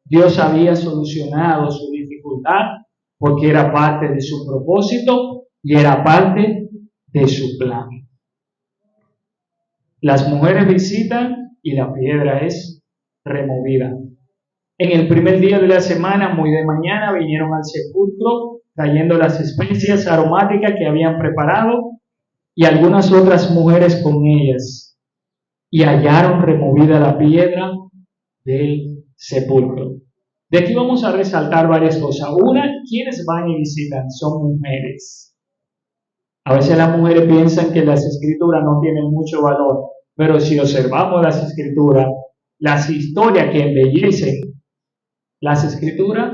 Speaker 1: Dios había solucionado su dificultad porque era parte de su propósito y era parte de su plan. Las mujeres visitan y la piedra es removida. En el primer día de la semana, muy de mañana, vinieron al sepulcro trayendo las especias aromáticas que habían preparado y algunas otras mujeres con ellas, y hallaron removida la piedra del sepulcro. De aquí vamos a resaltar varias cosas. Una, quienes van y visitan son mujeres. A veces las mujeres piensan que las escrituras no tienen mucho valor, pero si observamos las escrituras, las historias que embellecen las escrituras,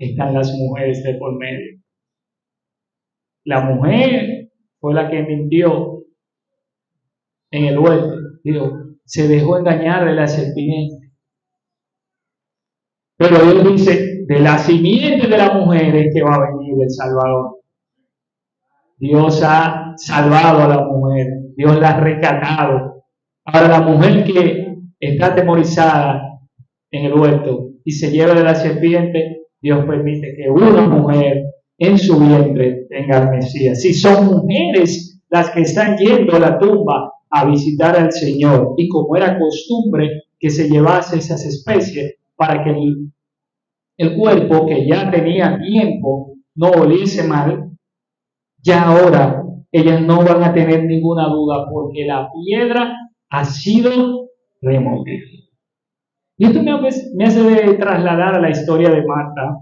Speaker 1: están las mujeres de por medio. La mujer fue la que mintió en el huerto. Digo, se dejó engañar de la serpiente. Pero Dios dice, de la simiente de la mujer es que va a venir el Salvador. Dios ha salvado a la mujer, Dios la ha rescatado. Ahora la mujer que está atemorizada en el huerto y se lleva de la serpiente, Dios permite que una mujer en su vientre tenga al Mesías. Si son mujeres las que están yendo a la tumba a visitar al Señor, y como era costumbre que se llevase esas especies para que el cuerpo que ya tenía tiempo no oliese mal, ya ahora ellas no van a tener ninguna duda porque la piedra ha sido removida. Y esto me hace trasladar a la historia de Marta,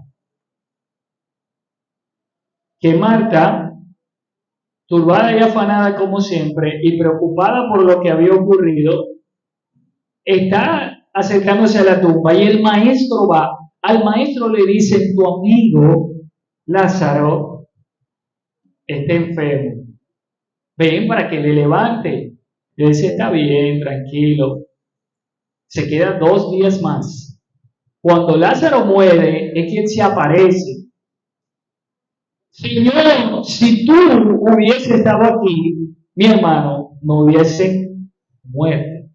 Speaker 1: que Marta, turbada y afanada como siempre y preocupada por lo que había ocurrido, está acercándose a la tumba y el maestro va. Al maestro le dice, tu amigo Lázaro está enfermo, ven para que le levante. Y él dice, está bien, tranquilo. Se queda 2 días más. Cuando Lázaro muere, es que él se aparece. Señor, si tú hubieses estado aquí, mi hermano no hubiese muerto.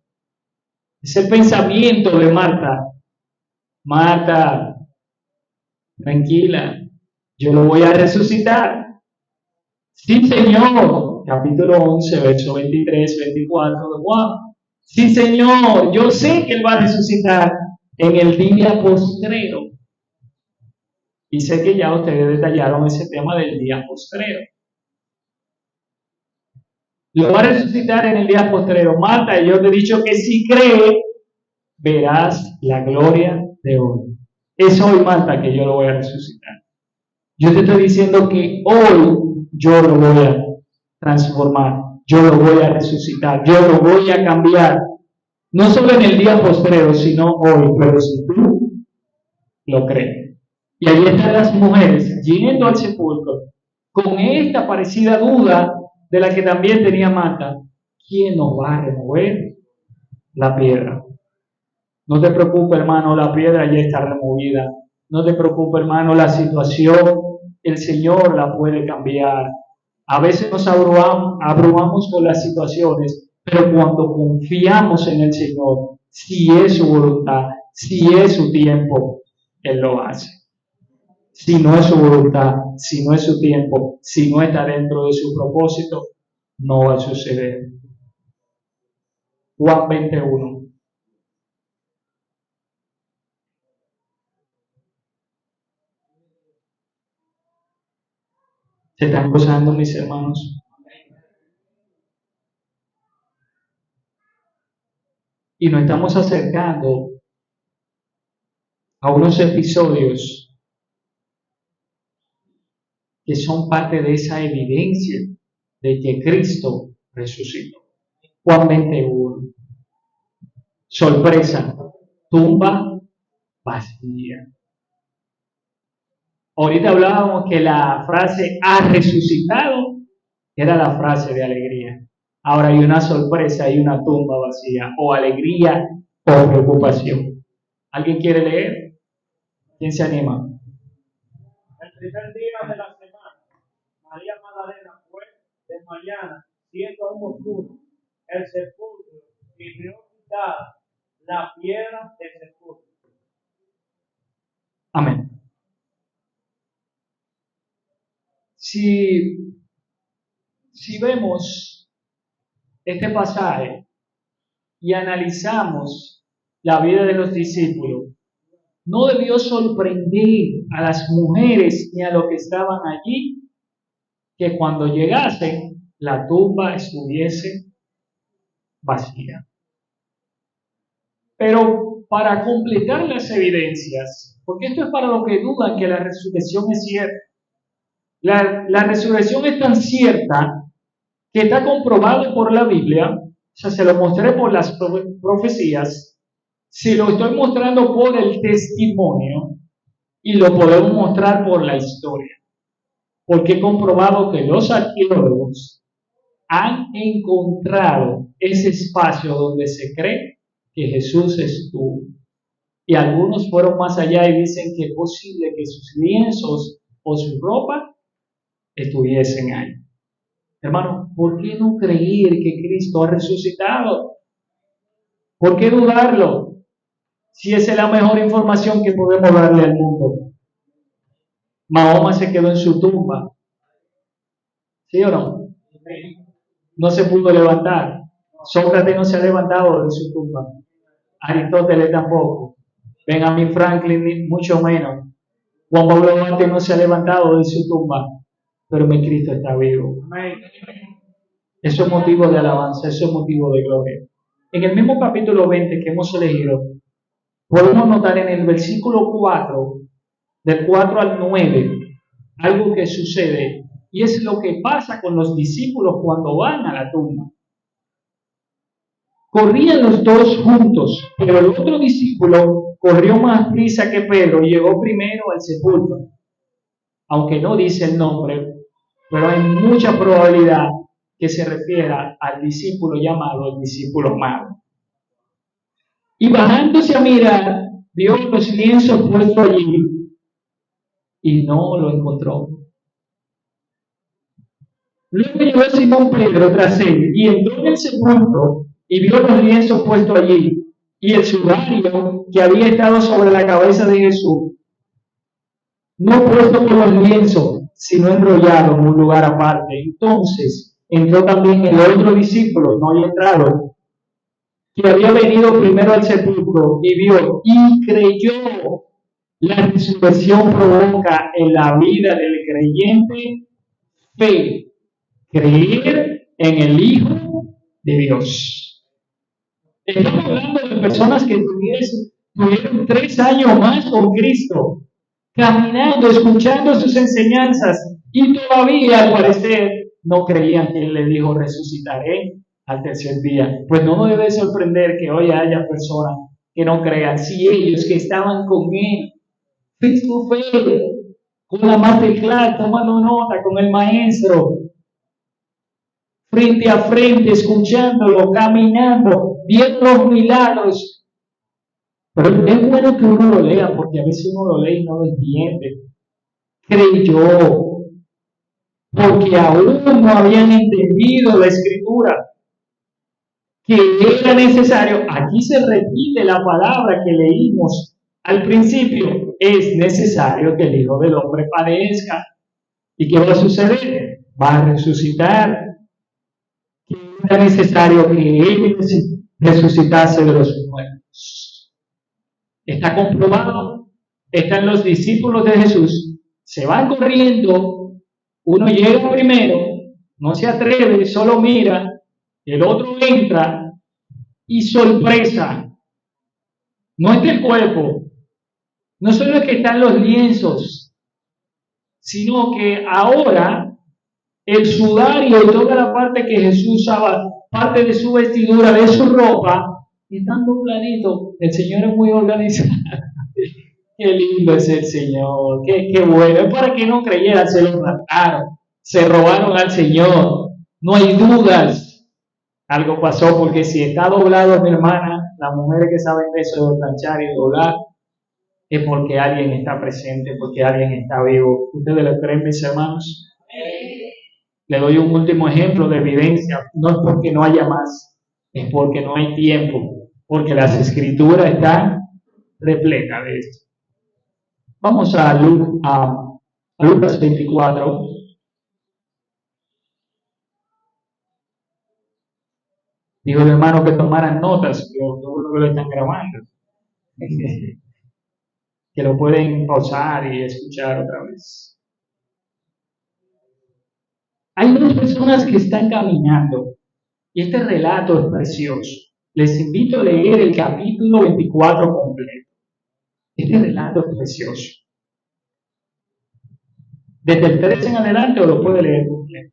Speaker 1: Es el pensamiento de Marta. Marta, tranquila, yo lo voy a resucitar. Sí, Señor. Capítulo 11, verso 23, 24 de Juan. Sí, Señor, yo sé que Él va a resucitar en el día postrero. Y sé que ya ustedes detallaron ese tema del día postrero. Lo va a resucitar en el día postrero. Marta, yo te he dicho que si crees, verás la gloria de hoy. Es hoy, Marta, que yo lo voy a resucitar. Yo te estoy diciendo que hoy yo lo voy a transformar. Yo lo voy a resucitar. Yo lo voy a cambiar. No solo en el día postrero, sino hoy. Pero si tú lo crees. Y ahí están las mujeres yendo al sepulcro con esta parecida duda de la que también tenía Marta. ¿Quién nos va a remover la piedra? No te preocupes, hermano, la piedra ya está removida. No te preocupes, hermano, la situación, el Señor la puede cambiar. A veces nos abrumamos con las situaciones, pero cuando confiamos en el Señor, si es su voluntad, si es su tiempo, Él lo hace. Si no es su voluntad, si no es su tiempo, si no está dentro de su propósito, no va a suceder. Juan 21. ¿Se están gozando, mis hermanos? Y nos estamos acercando a unos episodios que son parte de esa evidencia de que Cristo resucitó. Juan 21. Sorpresa, tumba vacía. Ahorita hablábamos que la frase ha resucitado era la frase de alegría. Ahora hay una sorpresa, hay una tumba vacía, o alegría o preocupación. ¿Alguien quiere leer? ¿Quién se anima?
Speaker 3: El primer día de la semana, María Magdalena fue de mañana, siendo aún oscuro, el sepulcro y vio quitada la piedra del sepulcro.
Speaker 1: Amén. Si vemos este pasaje y analizamos la vida de los discípulos, no debió sorprender a las mujeres ni a los que estaban allí que cuando llegasen la tumba estuviese vacía. Pero para completar las evidencias, porque esto es para los que dudan que la resurrección es cierta, la resurrección es tan cierta que está comprobado por la Biblia, o sea, se lo mostré por las profecías, se lo estoy mostrando por el testimonio y lo podemos mostrar por la historia, porque he comprobado que los arqueólogos han encontrado ese espacio donde se cree que Jesús estuvo. Y algunos fueron más allá y dicen que es posible que sus lienzos o su ropa estuviesen ahí. Hermano, ¿por qué no creer que Cristo ha resucitado? ¿Por qué dudarlo? Si esa es la mejor información que podemos darle al mundo. Mahoma se quedó en su tumba. ¿Sí o no? No se pudo levantar. Sócrates no se ha levantado de su tumba. Aristóteles tampoco. Benjamin Franklin mucho menos. Juan Pablo II no se ha levantado de su tumba. Pero mi Cristo está vivo. Eso es motivo de alabanza, eso es motivo de gloria. En el mismo capítulo 20 que hemos elegido, podemos notar en el versículo 4, del 4 al 9, algo que sucede, y es lo que pasa con los discípulos cuando van a la tumba. Corrían los dos juntos, pero el otro discípulo corrió más prisa que Pedro y llegó primero al sepulcro. Aunque no dice el nombre, pero hay mucha probabilidad que se refiera al discípulo llamado el discípulo malo. Y bajándose a mirar, vio los lienzos puestos allí y no lo encontró. Luego llegó Simón Pedro tras él y entró en el sepulcro y vio los lienzos puestos allí y el sudario que había estado sobre la cabeza de Jesús, no puesto por los lienzos, sino enrollado en un lugar aparte. Entonces entró también el otro discípulo, no había entrado, que había venido primero al sepulcro y vio y creyó. La resurrección provoca en la vida del creyente fe, creer en el Hijo de Dios. Estamos hablando de personas que tuvieron 3 años más con Cristo, caminando, escuchando sus enseñanzas, y todavía al parecer no creían que Él le dijo resucitaré al tercer día. Pues no nos debe sorprender que hoy haya personas que no crean, si ellos que estaban con Él, face to face, con la masterclass, tomando nota con el maestro, frente a frente, escuchándolo, caminando, viendo los milagros. Pero es bueno que uno lo lea, porque a veces uno lo lee y no lo entiende. Creyó, porque aún no habían entendido la Escritura, que era necesario. Aquí se repite la palabra que leímos al principio. Es necesario que el Hijo del Hombre padezca. ¿Y qué va a suceder? Va a resucitar. Que era necesario que Él resucitase de los muertos. Está comprobado, están los discípulos de Jesús, se van corriendo, uno llega primero, no se atreve, solo mira, el otro entra y sorpresa. No es del cuerpo, no solo es que están los lienzos, sino que ahora el sudario y toda la parte que Jesús usaba, parte de su vestidura, de su ropa, están dobladitos. El Señor es muy organizado. Qué lindo es el Señor, qué bueno. Es para que no creyeran, se lo mataron, se robaron al Señor. No hay dudas. Algo pasó, porque si está doblado, mi hermana, las mujeres que saben de eso, de planchar y doblar, es porque alguien está presente, porque alguien está vivo. ¿Ustedes lo creen, mis hermanos? Le doy un último ejemplo de evidencia. No es porque no haya más, es porque no hay tiempo, porque las escrituras están repletas de esto. Vamos a Lucas 24. Digo al hermano que tomaran notas, pero seguro que lo están grabando. Que lo pueden pausar y escuchar otra vez. Hay dos personas que están caminando y este relato es precioso. Les invito a leer el capítulo 24 completo. Este relato es precioso. Desde el 13 en adelante o lo puede leer completo.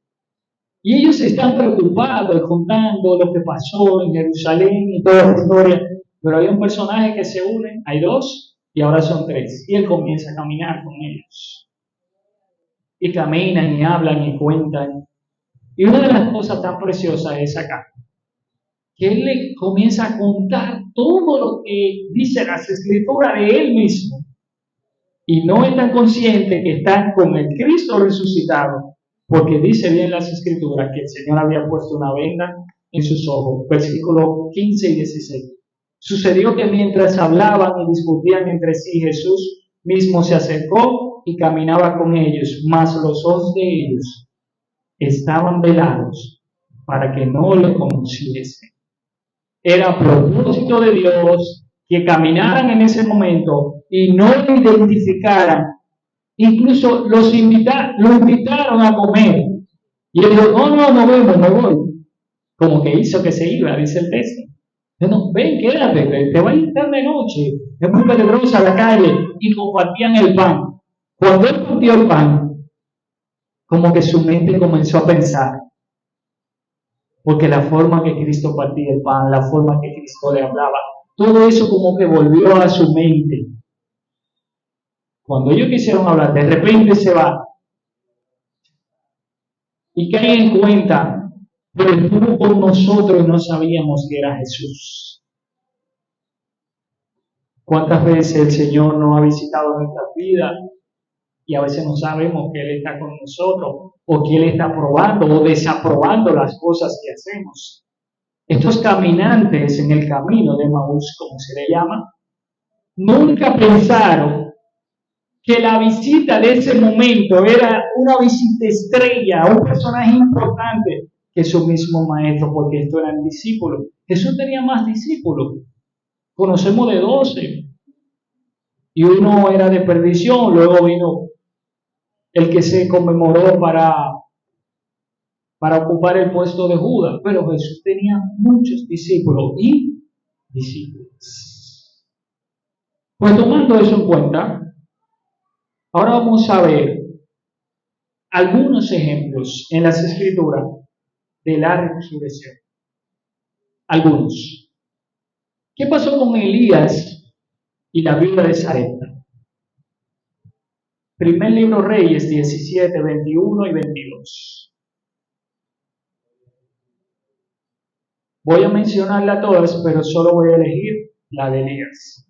Speaker 1: Y ellos están preocupados contando lo que pasó en Jerusalén y toda la historia. Pero hay un personaje que se une, hay dos y ahora son tres. Y él comienza a caminar con ellos. Y caminan y hablan y cuentan. Y una de las cosas tan preciosas es acá, que él le comienza a contar todo lo que dice las escrituras de él mismo. Y no están conscientes que están con el Cristo resucitado, porque dice bien las escrituras que el Señor había puesto una venda en sus ojos. Versículos 15 y 16. Sucedió que mientras hablaban y discutían entre sí, Jesús mismo se acercó y caminaba con ellos, mas los ojos de ellos estaban velados para que no lo conociesen. Era propósito de Dios que caminaran en ese momento y no lo identificaran. Incluso lo invitaron a comer. Y él dijo, no vemos, me voy. Como que hizo que se iba, dice el texto. No, ven, quédate, te va a ir tarde de noche. Es muy peligrosa la calle. Y compartían el pan. Cuando él partió el pan, como que su mente comenzó a pensar. Porque la forma que Cristo partía el pan, la forma que Cristo le hablaba, todo eso como que volvió a su mente. Cuando ellos quisieron hablar, de repente se va. Y cae en cuenta, pero estuvo con nosotros y no sabíamos que era Jesús. ¿Cuántas veces el Señor nos ha visitado nuestras vidas y a veces no sabemos que Él está con nosotros o que Él está aprobando o desaprobando las cosas que hacemos? Estos caminantes en el camino de Emaús, como se le llama, nunca pensaron que la visita de ese momento era una visita estrella, un personaje importante que su mismo maestro, porque estos eran discípulos. Jesús tenía más discípulos. Conocemos de 12. Y uno era de perdición, luego vino el que se conmemoró para ocupar el puesto de Judas. Pero Jesús tenía muchos discípulos y discípulos. Pues tomando eso en cuenta, ahora vamos a ver algunos ejemplos en las Escrituras de la resurrección. Algunos. ¿Qué pasó con Elías y la viuda de Sarepta? Primer libro Reyes 17, 21 y 22. Voy a mencionarla todas, pero solo voy a elegir la de Elías.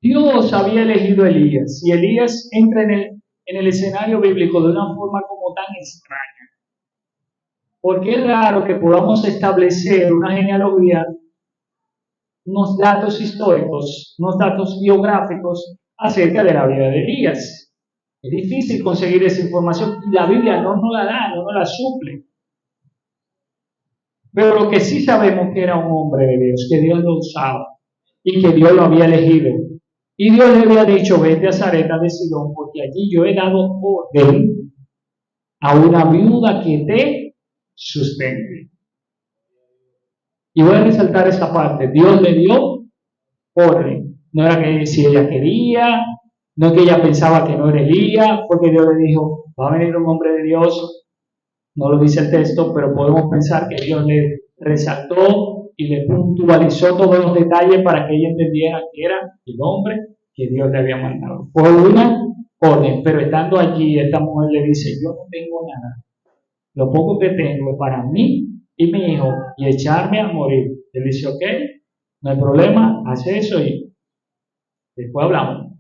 Speaker 1: Dios había elegido a Elías y Elías entra en el escenario bíblico de una forma como tan extraña. Porque es raro que podamos establecer una genealogía, unos datos históricos, unos datos biográficos acerca de la vida de Elías. Es difícil conseguir esa información y la Biblia no nos la da, no nos la suple. Pero lo que sí sabemos que era un hombre de Dios, que Dios lo usaba y que Dios lo había elegido. Y Dios le había dicho, vete a Sarepta de Sidón, porque allí yo he dado orden a una viuda que te sustente. Y voy a resaltar esa parte. Dios le dio orden. No era que si ella quería, no es que ella pensaba que no era Elías, fue que Dios le dijo, va a venir un hombre de Dios. No lo dice el texto, pero podemos pensar que Dios le resaltó y le puntualizó todos los detalles para que ella entendiera que era el hombre que Dios le había mandado. Fue una orden, pero estando allí, esta mujer le dice, yo no tengo nada. Lo poco que tengo es para mí y mi hijo y echarme a morir. Él dice, ok, no hay problema, hace eso y después hablamos.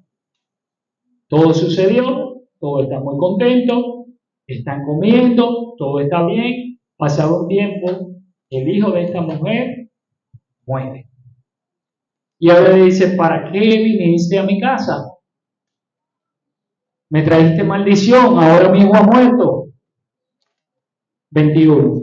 Speaker 1: Todo sucedió, todos están muy contentos, están comiendo, todo está bien. Pasado un tiempo, el hijo de esta mujer muere. Y ahora le dice, ¿para qué viniste a mi casa? Me trajiste maldición, ahora mi hijo ha muerto. 21.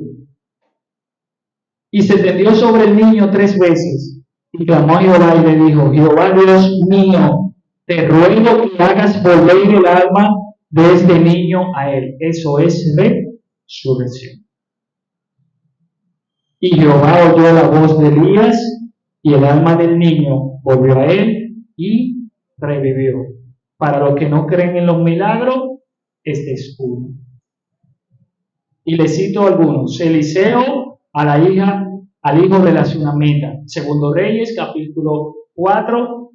Speaker 1: Y se tendió sobre el niño 3 veces, y clamó a Jehová y le dijo, Jehová Dios mío, te ruego que hagas volver el alma de este niño a él. Eso es resurrección. Y Jehová oyó la voz de Elías, y el alma del niño volvió a él y revivió. Para los que no creen en los milagros, este es uno. Y le cito algunos. Eliseo a la hija, al hijo de la tsunamita. Segundo Reyes, capítulo 4,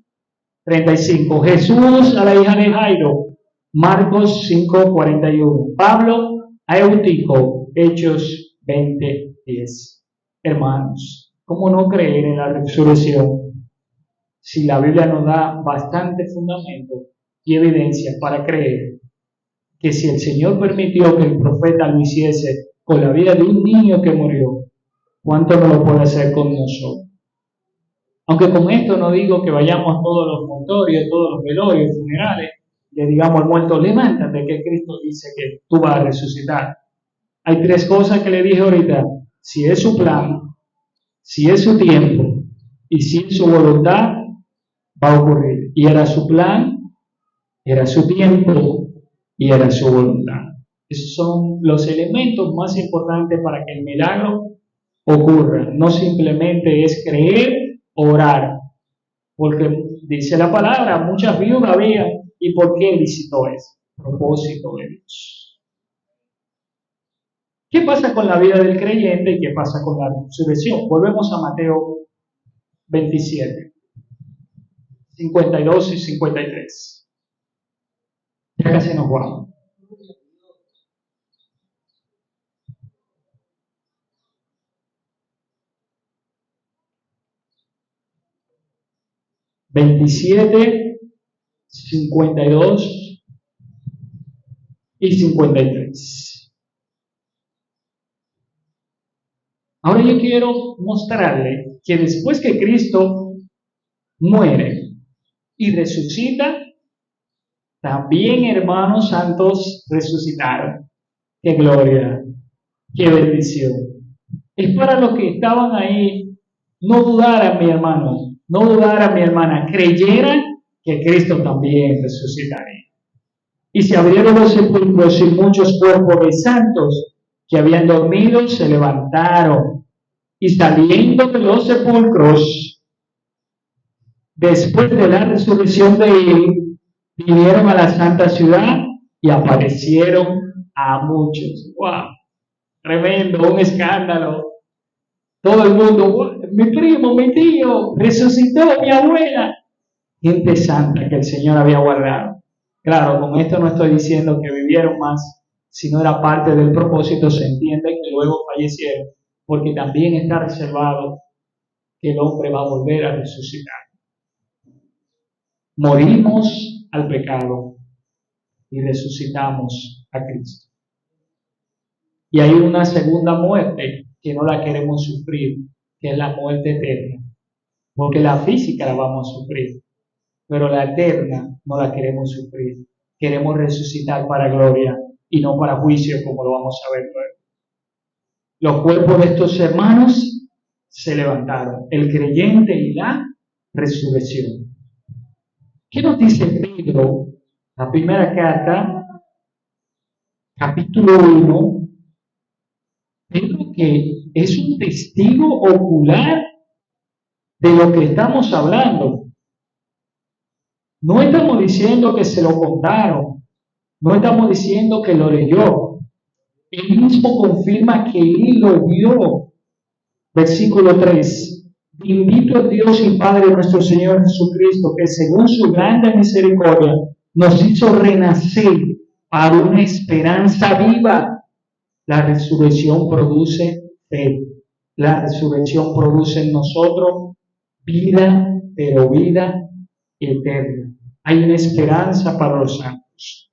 Speaker 1: 35. Jesús a la hija de Jairo. Marcos 5, 41. Pablo a Eutico. Hechos 20, 10. Hermanos, ¿cómo no creer en la resurrección si la Biblia nos da bastante fundamento y evidencia para creer que si el Señor permitió que el profeta lo hiciese con la vida de un niño que murió, ¿cuánto no lo puede hacer con nosotros? Aunque con esto no digo que vayamos a todos los montorios, todos los velorios, funerales, le digamos al muerto, levántate, que Cristo dice que tú vas a resucitar. Hay 3 cosas que le dije ahorita. Si es su plan, si es su tiempo y si es su voluntad, va a ocurrir. Y era su plan, era su tiempo y era su voluntad. Esos son los elementos más importantes para que el milagro ocurra. No simplemente es creer, orar, porque dice la palabra, muchas viudas había. ¿Y por qué visitó eso? Propósito de Dios. ¿Qué pasa con la vida del creyente y qué pasa con la resurrección? Volvemos a Mateo 27, 52 y 53. Ya casi nos vamos. ...27, 52 y 53. Ahora yo quiero mostrarle que después que Cristo muere y resucita, también hermanos santos resucitaron. ¡Qué gloria! ¡Qué bendición! Es para los que estaban ahí, no dudaran, mi hermano, no dudaran, mi hermana, creyeran que Cristo también resucitaría. Y se abrieron los sepulcros y muchos cuerpos de santos que habían dormido se levantaron, y saliendo de los sepulcros, después de la resurrección de él, vinieron a la santa ciudad y aparecieron a muchos. ¡Wow! Tremendo, un escándalo. Todo el mundo, wow, mi primo, mi tío, resucitó mi abuela. Gente santa que el Señor había guardado. Claro, con esto no estoy diciendo que vivieron más, si no era parte del propósito, se entiende que luego fallecieron, porque también está reservado que el hombre va a volver a resucitar. Morimos al pecado y resucitamos a Cristo. Y hay una segunda muerte que no la queremos sufrir, que es la muerte eterna, porque la física la vamos a sufrir, pero la eterna no la queremos sufrir. Queremos resucitar para gloria y no para juicio, como lo vamos a ver luego. Los cuerpos de estos hermanos se levantaron, el creyente y la resurrección. ¿Qué nos dice Pedro? La primera carta, capítulo 1. Pedro, que es un testigo ocular de lo que estamos hablando. No estamos diciendo que se lo contaron, no estamos diciendo que lo leyó. Él mismo confirma que él lo vio. Versículo 3. Bendito es Dios y Padre nuestro Señor Jesucristo, que según su grande misericordia nos hizo renacer para una esperanza viva. La resurrección produce fe. La resurrección produce en nosotros vida, pero vida eterna. Hay una esperanza para los santos.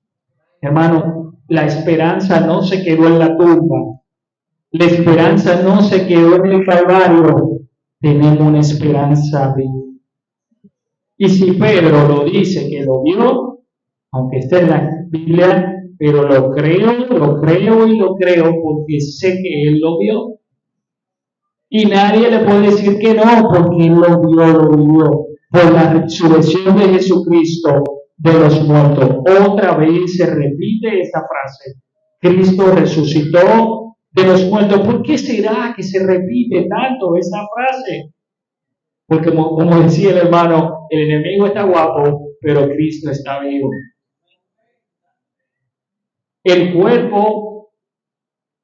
Speaker 1: Hermano, la esperanza no se quedó en la tumba. La esperanza no se quedó en el Calvario. Tenemos una esperanza viva. Y si Pedro lo dice que lo vio, aunque esté en la Biblia, pero lo creo porque sé que él lo vio. Y nadie le puede decir que no, porque él lo vio. Por la resurrección de Jesucristo de los muertos. Otra vez se repite esta frase. Cristo resucitó de los muertos. ¿Por qué será que se repite tanto esta frase? Porque como decía el hermano, el enemigo está guapo, pero Cristo está vivo. El cuerpo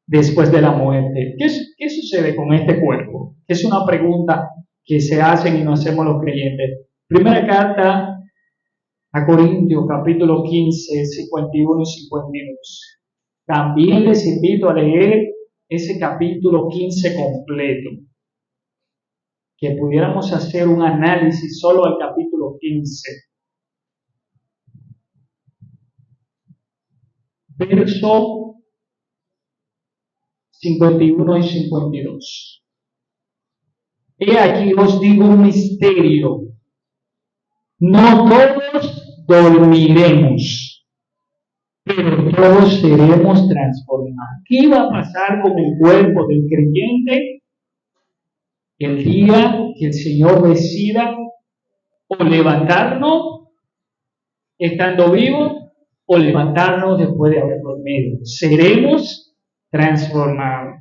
Speaker 1: después de la muerte. ¿Qué sucede con este cuerpo? Es una pregunta que se hacen y nos hacemos los creyentes. Primera carta a Corintios, capítulo 15, 51 y 52. También les invito a leer ese capítulo 15 completo. Que pudiéramos hacer un análisis solo al capítulo 15. Verso 51 y 52. He aquí os digo un misterio. No todos dormiremos, pero todos seremos transformados. ¿Qué va a pasar con el cuerpo del creyente el día que el Señor decida o levantarnos estando vivos o levantarnos después de haber dormido? Seremos transformados.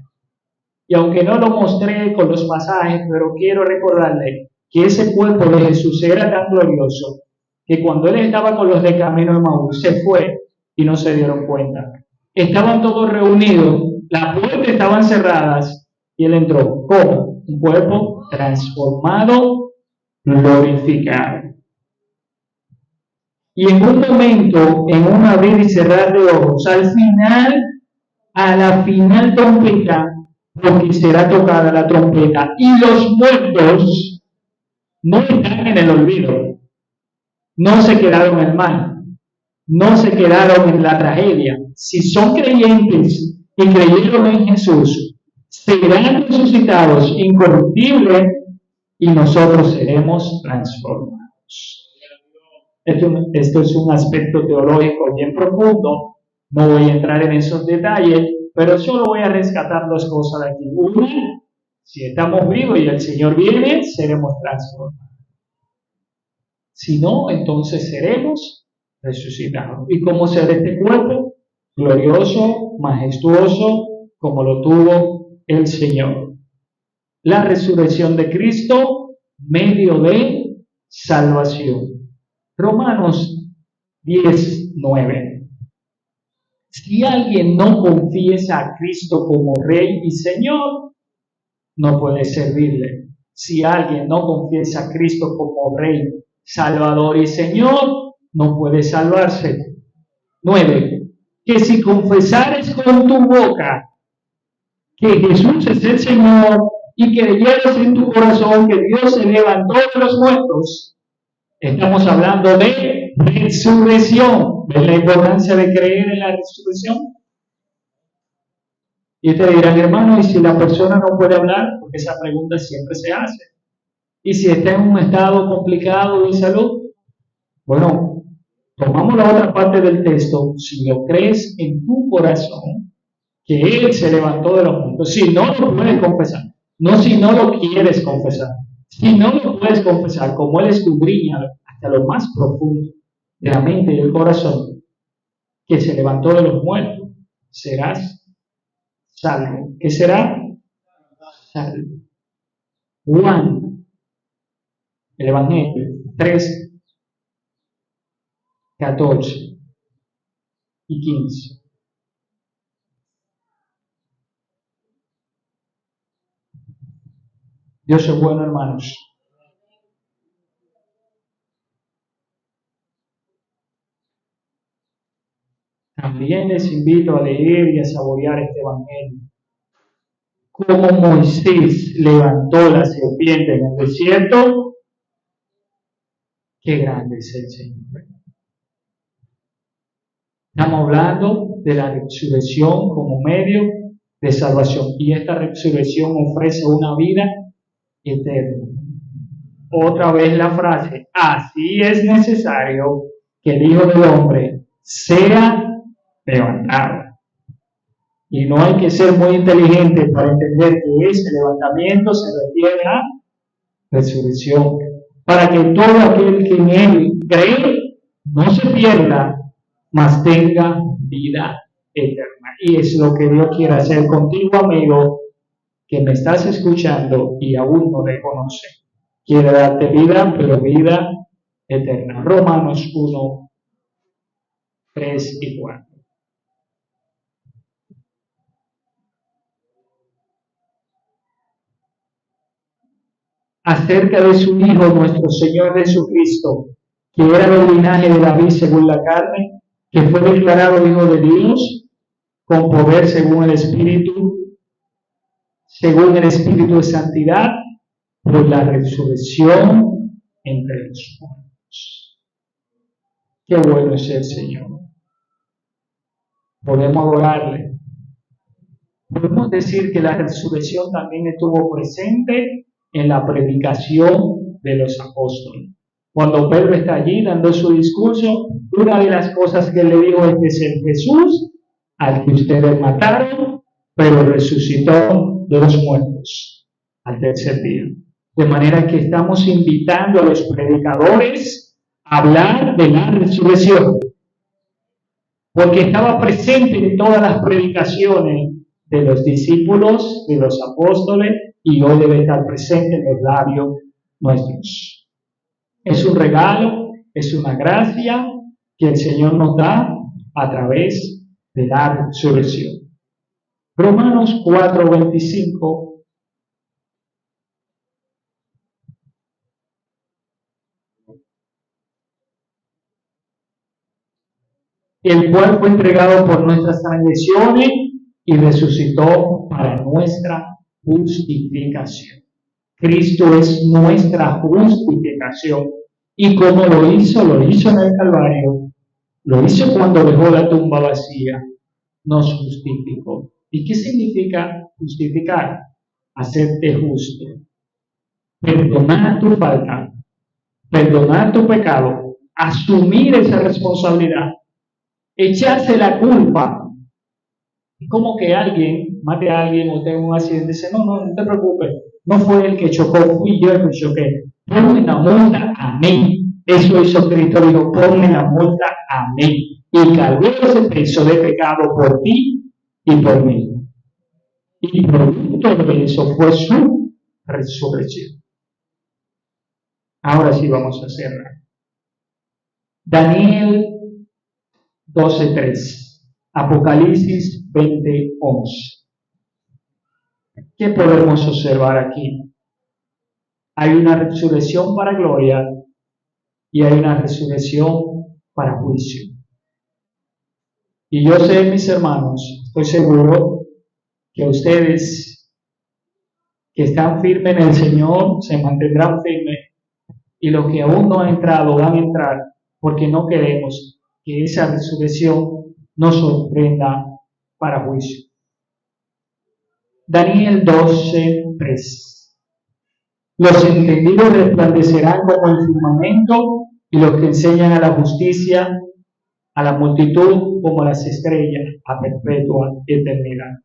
Speaker 1: Y aunque no lo mostré con los pasajes, pero quiero recordarle que ese cuerpo de Jesús era tan glorioso que cuando él estaba con los de camino de Maús, se fue y no se dieron cuenta. Estaban todos reunidos, las puertas estaban cerradas y él entró. ¿Cómo? Un cuerpo transformado, glorificado. Y en un momento, en un abrir y cerrar de ojos, a la final trompeta, porque será tocada la trompeta, y los muertos no están en el olvido, no se quedaron en el mal, no se quedaron en la tragedia. Si son creyentes y creyeron en Jesús, serán resucitados incorruptibles y nosotros seremos transformados. Esto es un aspecto teológico bien profundo, no voy a entrar en esos detalles, pero solo voy a rescatar dos cosas de aquí. Una, si estamos vivos y el Señor viene, seremos transformados. Si no, entonces seremos resucitados. ¿Y cómo será este cuerpo? Glorioso, majestuoso, como lo tuvo el Señor. La resurrección de Cristo, medio de salvación. Romanos 10:9. Si alguien no confiesa a Cristo como Rey y Señor, no puede servirle. Si alguien no confiesa a Cristo como Rey, Salvador y Señor, no puede salvarse. 9. Que si confesares con tu boca que Jesús es el Señor y que creyeres en tu corazón que Dios se levantó de los muertos, estamos hablando de resurrección. ¿Ves la importancia de creer en la resurrección? Y ustedes dirán, hermano, ¿y si la persona no puede hablar? Porque esa pregunta siempre se hace. ¿Y si está en un estado complicado de salud? Bueno, tomamos la otra parte del texto. Si lo crees en tu corazón, que Él se levantó de los muertos, si no lo puedes confesar, no si no lo quieres confesar, si no lo puedes confesar, como Él escudriña hasta lo más profundo de la mente y del corazón, que se levantó de los muertos, serás salvo. ¿Qué será? salvo. Juan, el Evangelio 3, 14 y 15. Dios es bueno, hermanos. También les invito a leer y a saborear este Evangelio. Como Moisés levantó la serpiente en el desierto, qué grande es el Señor. Estamos hablando de la resurrección como medio de salvación. Y esta resurrección ofrece una vida eterna. Otra vez la frase, así es necesario que el Hijo del Hombre sea levantado. Y no hay que ser muy inteligente para entender que ese levantamiento se refiere a resurrección, para que todo aquel que en él cree no se pierda, mas tenga vida eterna. Y es lo que Dios quiere hacer contigo, amigo, que me estás escuchando y aún no le conoces. Quiere darte vida, pero vida eterna. Romanos 1, 3 y 4. Acerca de su Hijo, nuestro Señor Jesucristo, que era del linaje de David según la carne, que fue declarado Hijo de Dios, con poder según el Espíritu de santidad, por la resurrección entre los muertos. Qué bueno es el Señor. Podemos adorarle. Podemos decir que la resurrección también estuvo presente en la predicación de los apóstoles. Cuando Pedro está allí dando su discurso, una de las cosas que le dijo es el Jesús al que ustedes mataron, pero resucitó de los muertos al tercer día. De manera que estamos invitando a los predicadores a hablar de la resurrección, porque estaba presente en todas las predicaciones de los discípulos, de los apóstoles, y hoy debe estar presente en los labios nuestros. Es un regalo, es una gracia que el Señor nos da a través de la resurrección. Romanos 4:25. El cual fue entregado por nuestras transgresiones y resucitó para nuestra justificación. Cristo es nuestra justificación. ¿Y cómo lo hizo? Lo hizo en el Calvario. Lo hizo cuando dejó la tumba vacía. Nos justificó. ¿Y qué significa justificar? Hacerte justo. Perdonar tu falta. Perdonar tu pecado. Asumir esa responsabilidad. Echarse la culpa. Es como que alguien mate a alguien o tenga un accidente y dice, no te preocupes, no fue el que chocó, fui yo el que choqué. Ponme la multa a mí. Eso hizo Cristo, dijo, ponme la multa a mí. Y cargó ese peso de pecado por ti y por mí. Y producto de eso fue su resurrección. Ahora sí vamos a cerrar. Daniel 12:3. Apocalipsis 20:11. ¿Qué podemos observar aquí? Hay una resurrección para gloria y hay una resurrección para juicio. Y yo sé, mis hermanos, estoy seguro que ustedes que están firmes en el Señor se mantendrán firmes, y los que aún no han entrado van a entrar, porque no queremos que esa resurrección nos sorprenda para juicio. Daniel 12:3. Los entendidos resplandecerán como el firmamento, y los que enseñan a la justicia a la multitud como las estrellas a perpetua eternidad.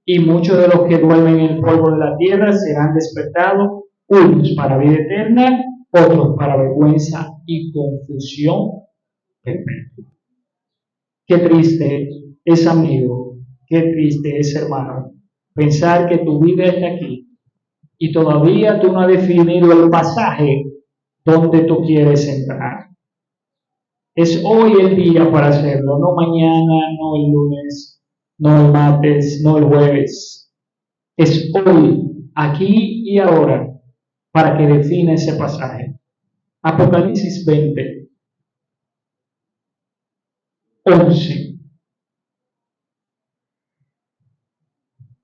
Speaker 1: Y muchos de los que duermen en el polvo de la tierra serán despertados, unos para vida eterna, otros para vergüenza y confusión perpetua. Qué triste es, amigo, qué triste es, hermano, Pensar que tu vida está aquí y todavía tú no has definido el pasaje donde tú quieres entrar. Es hoy el día para hacerlo, no mañana, no el lunes, no el martes, no el jueves. Es hoy, aquí y ahora, para que define ese pasaje. Apocalipsis 20, 11.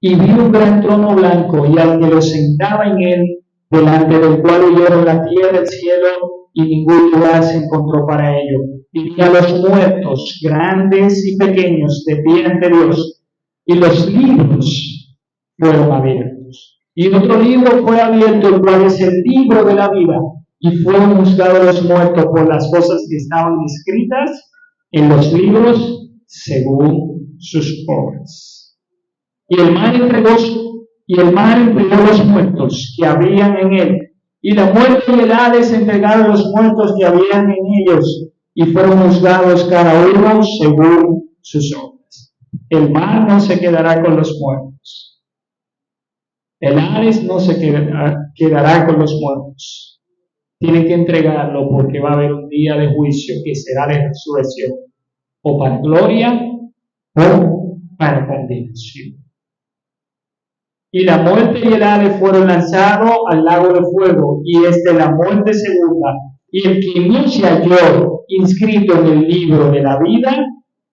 Speaker 1: Y vi un gran trono blanco y al que lo sentaba en él, delante del cual huyeron la tierra, el cielo, y ningún lugar se encontró para ello. Y vi a los muertos, grandes y pequeños, de pie ante Dios, y los libros fueron abiertos. Y otro libro fue abierto, el cual es el libro de la vida, y fueron juzgados los muertos por las cosas que estaban escritas en los libros según sus obras. Y el mar entregó los muertos que habían en él, y la muerte y el Hades entregaron los muertos que habían en ellos, y fueron juzgados cada uno según sus obras. El mar no se quedará con los muertos. El Hades no se quedará con los muertos. Tienen que entregarlo porque va a haber un día de juicio que será de resurrección, o para gloria o para condenación. Y la muerte y el Hades fueron lanzados al lago de fuego, y es de la muerte segunda. Y el que no se halló inscrito en el libro de la vida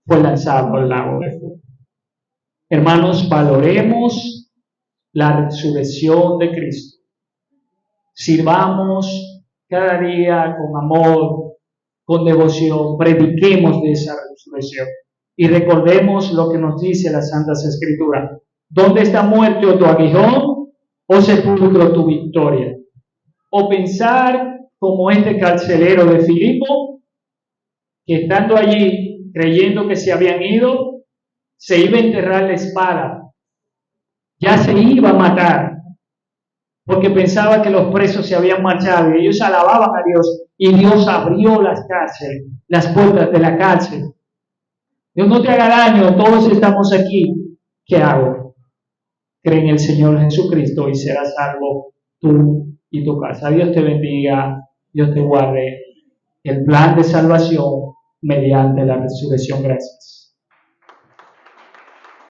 Speaker 1: fue lanzado al lago de fuego. Hermanos, valoremos la resurrección de Cristo. Sirvamos cada día con amor, con devoción, prediquemos de esa resurrección. Y recordemos lo que nos dice las Santas Escrituras. ¿Dónde está muerto tu aguijón o sepulcro tu victoria? O pensar como este carcelero de Filipo, que estando allí, creyendo que se habían ido, se iba a enterrar la espada, ya se iba a matar, porque pensaba que los presos se habían marchado y ellos alababan a Dios, y Dios abrió las puertas de la cárcel. Dios, no te haga daño, todos estamos aquí. ¿Qué hago? Cree en el Señor Jesucristo y serás salvo tú y tu casa. Dios te bendiga, Dios te guarde. El plan de salvación mediante la resurrección. Gracias.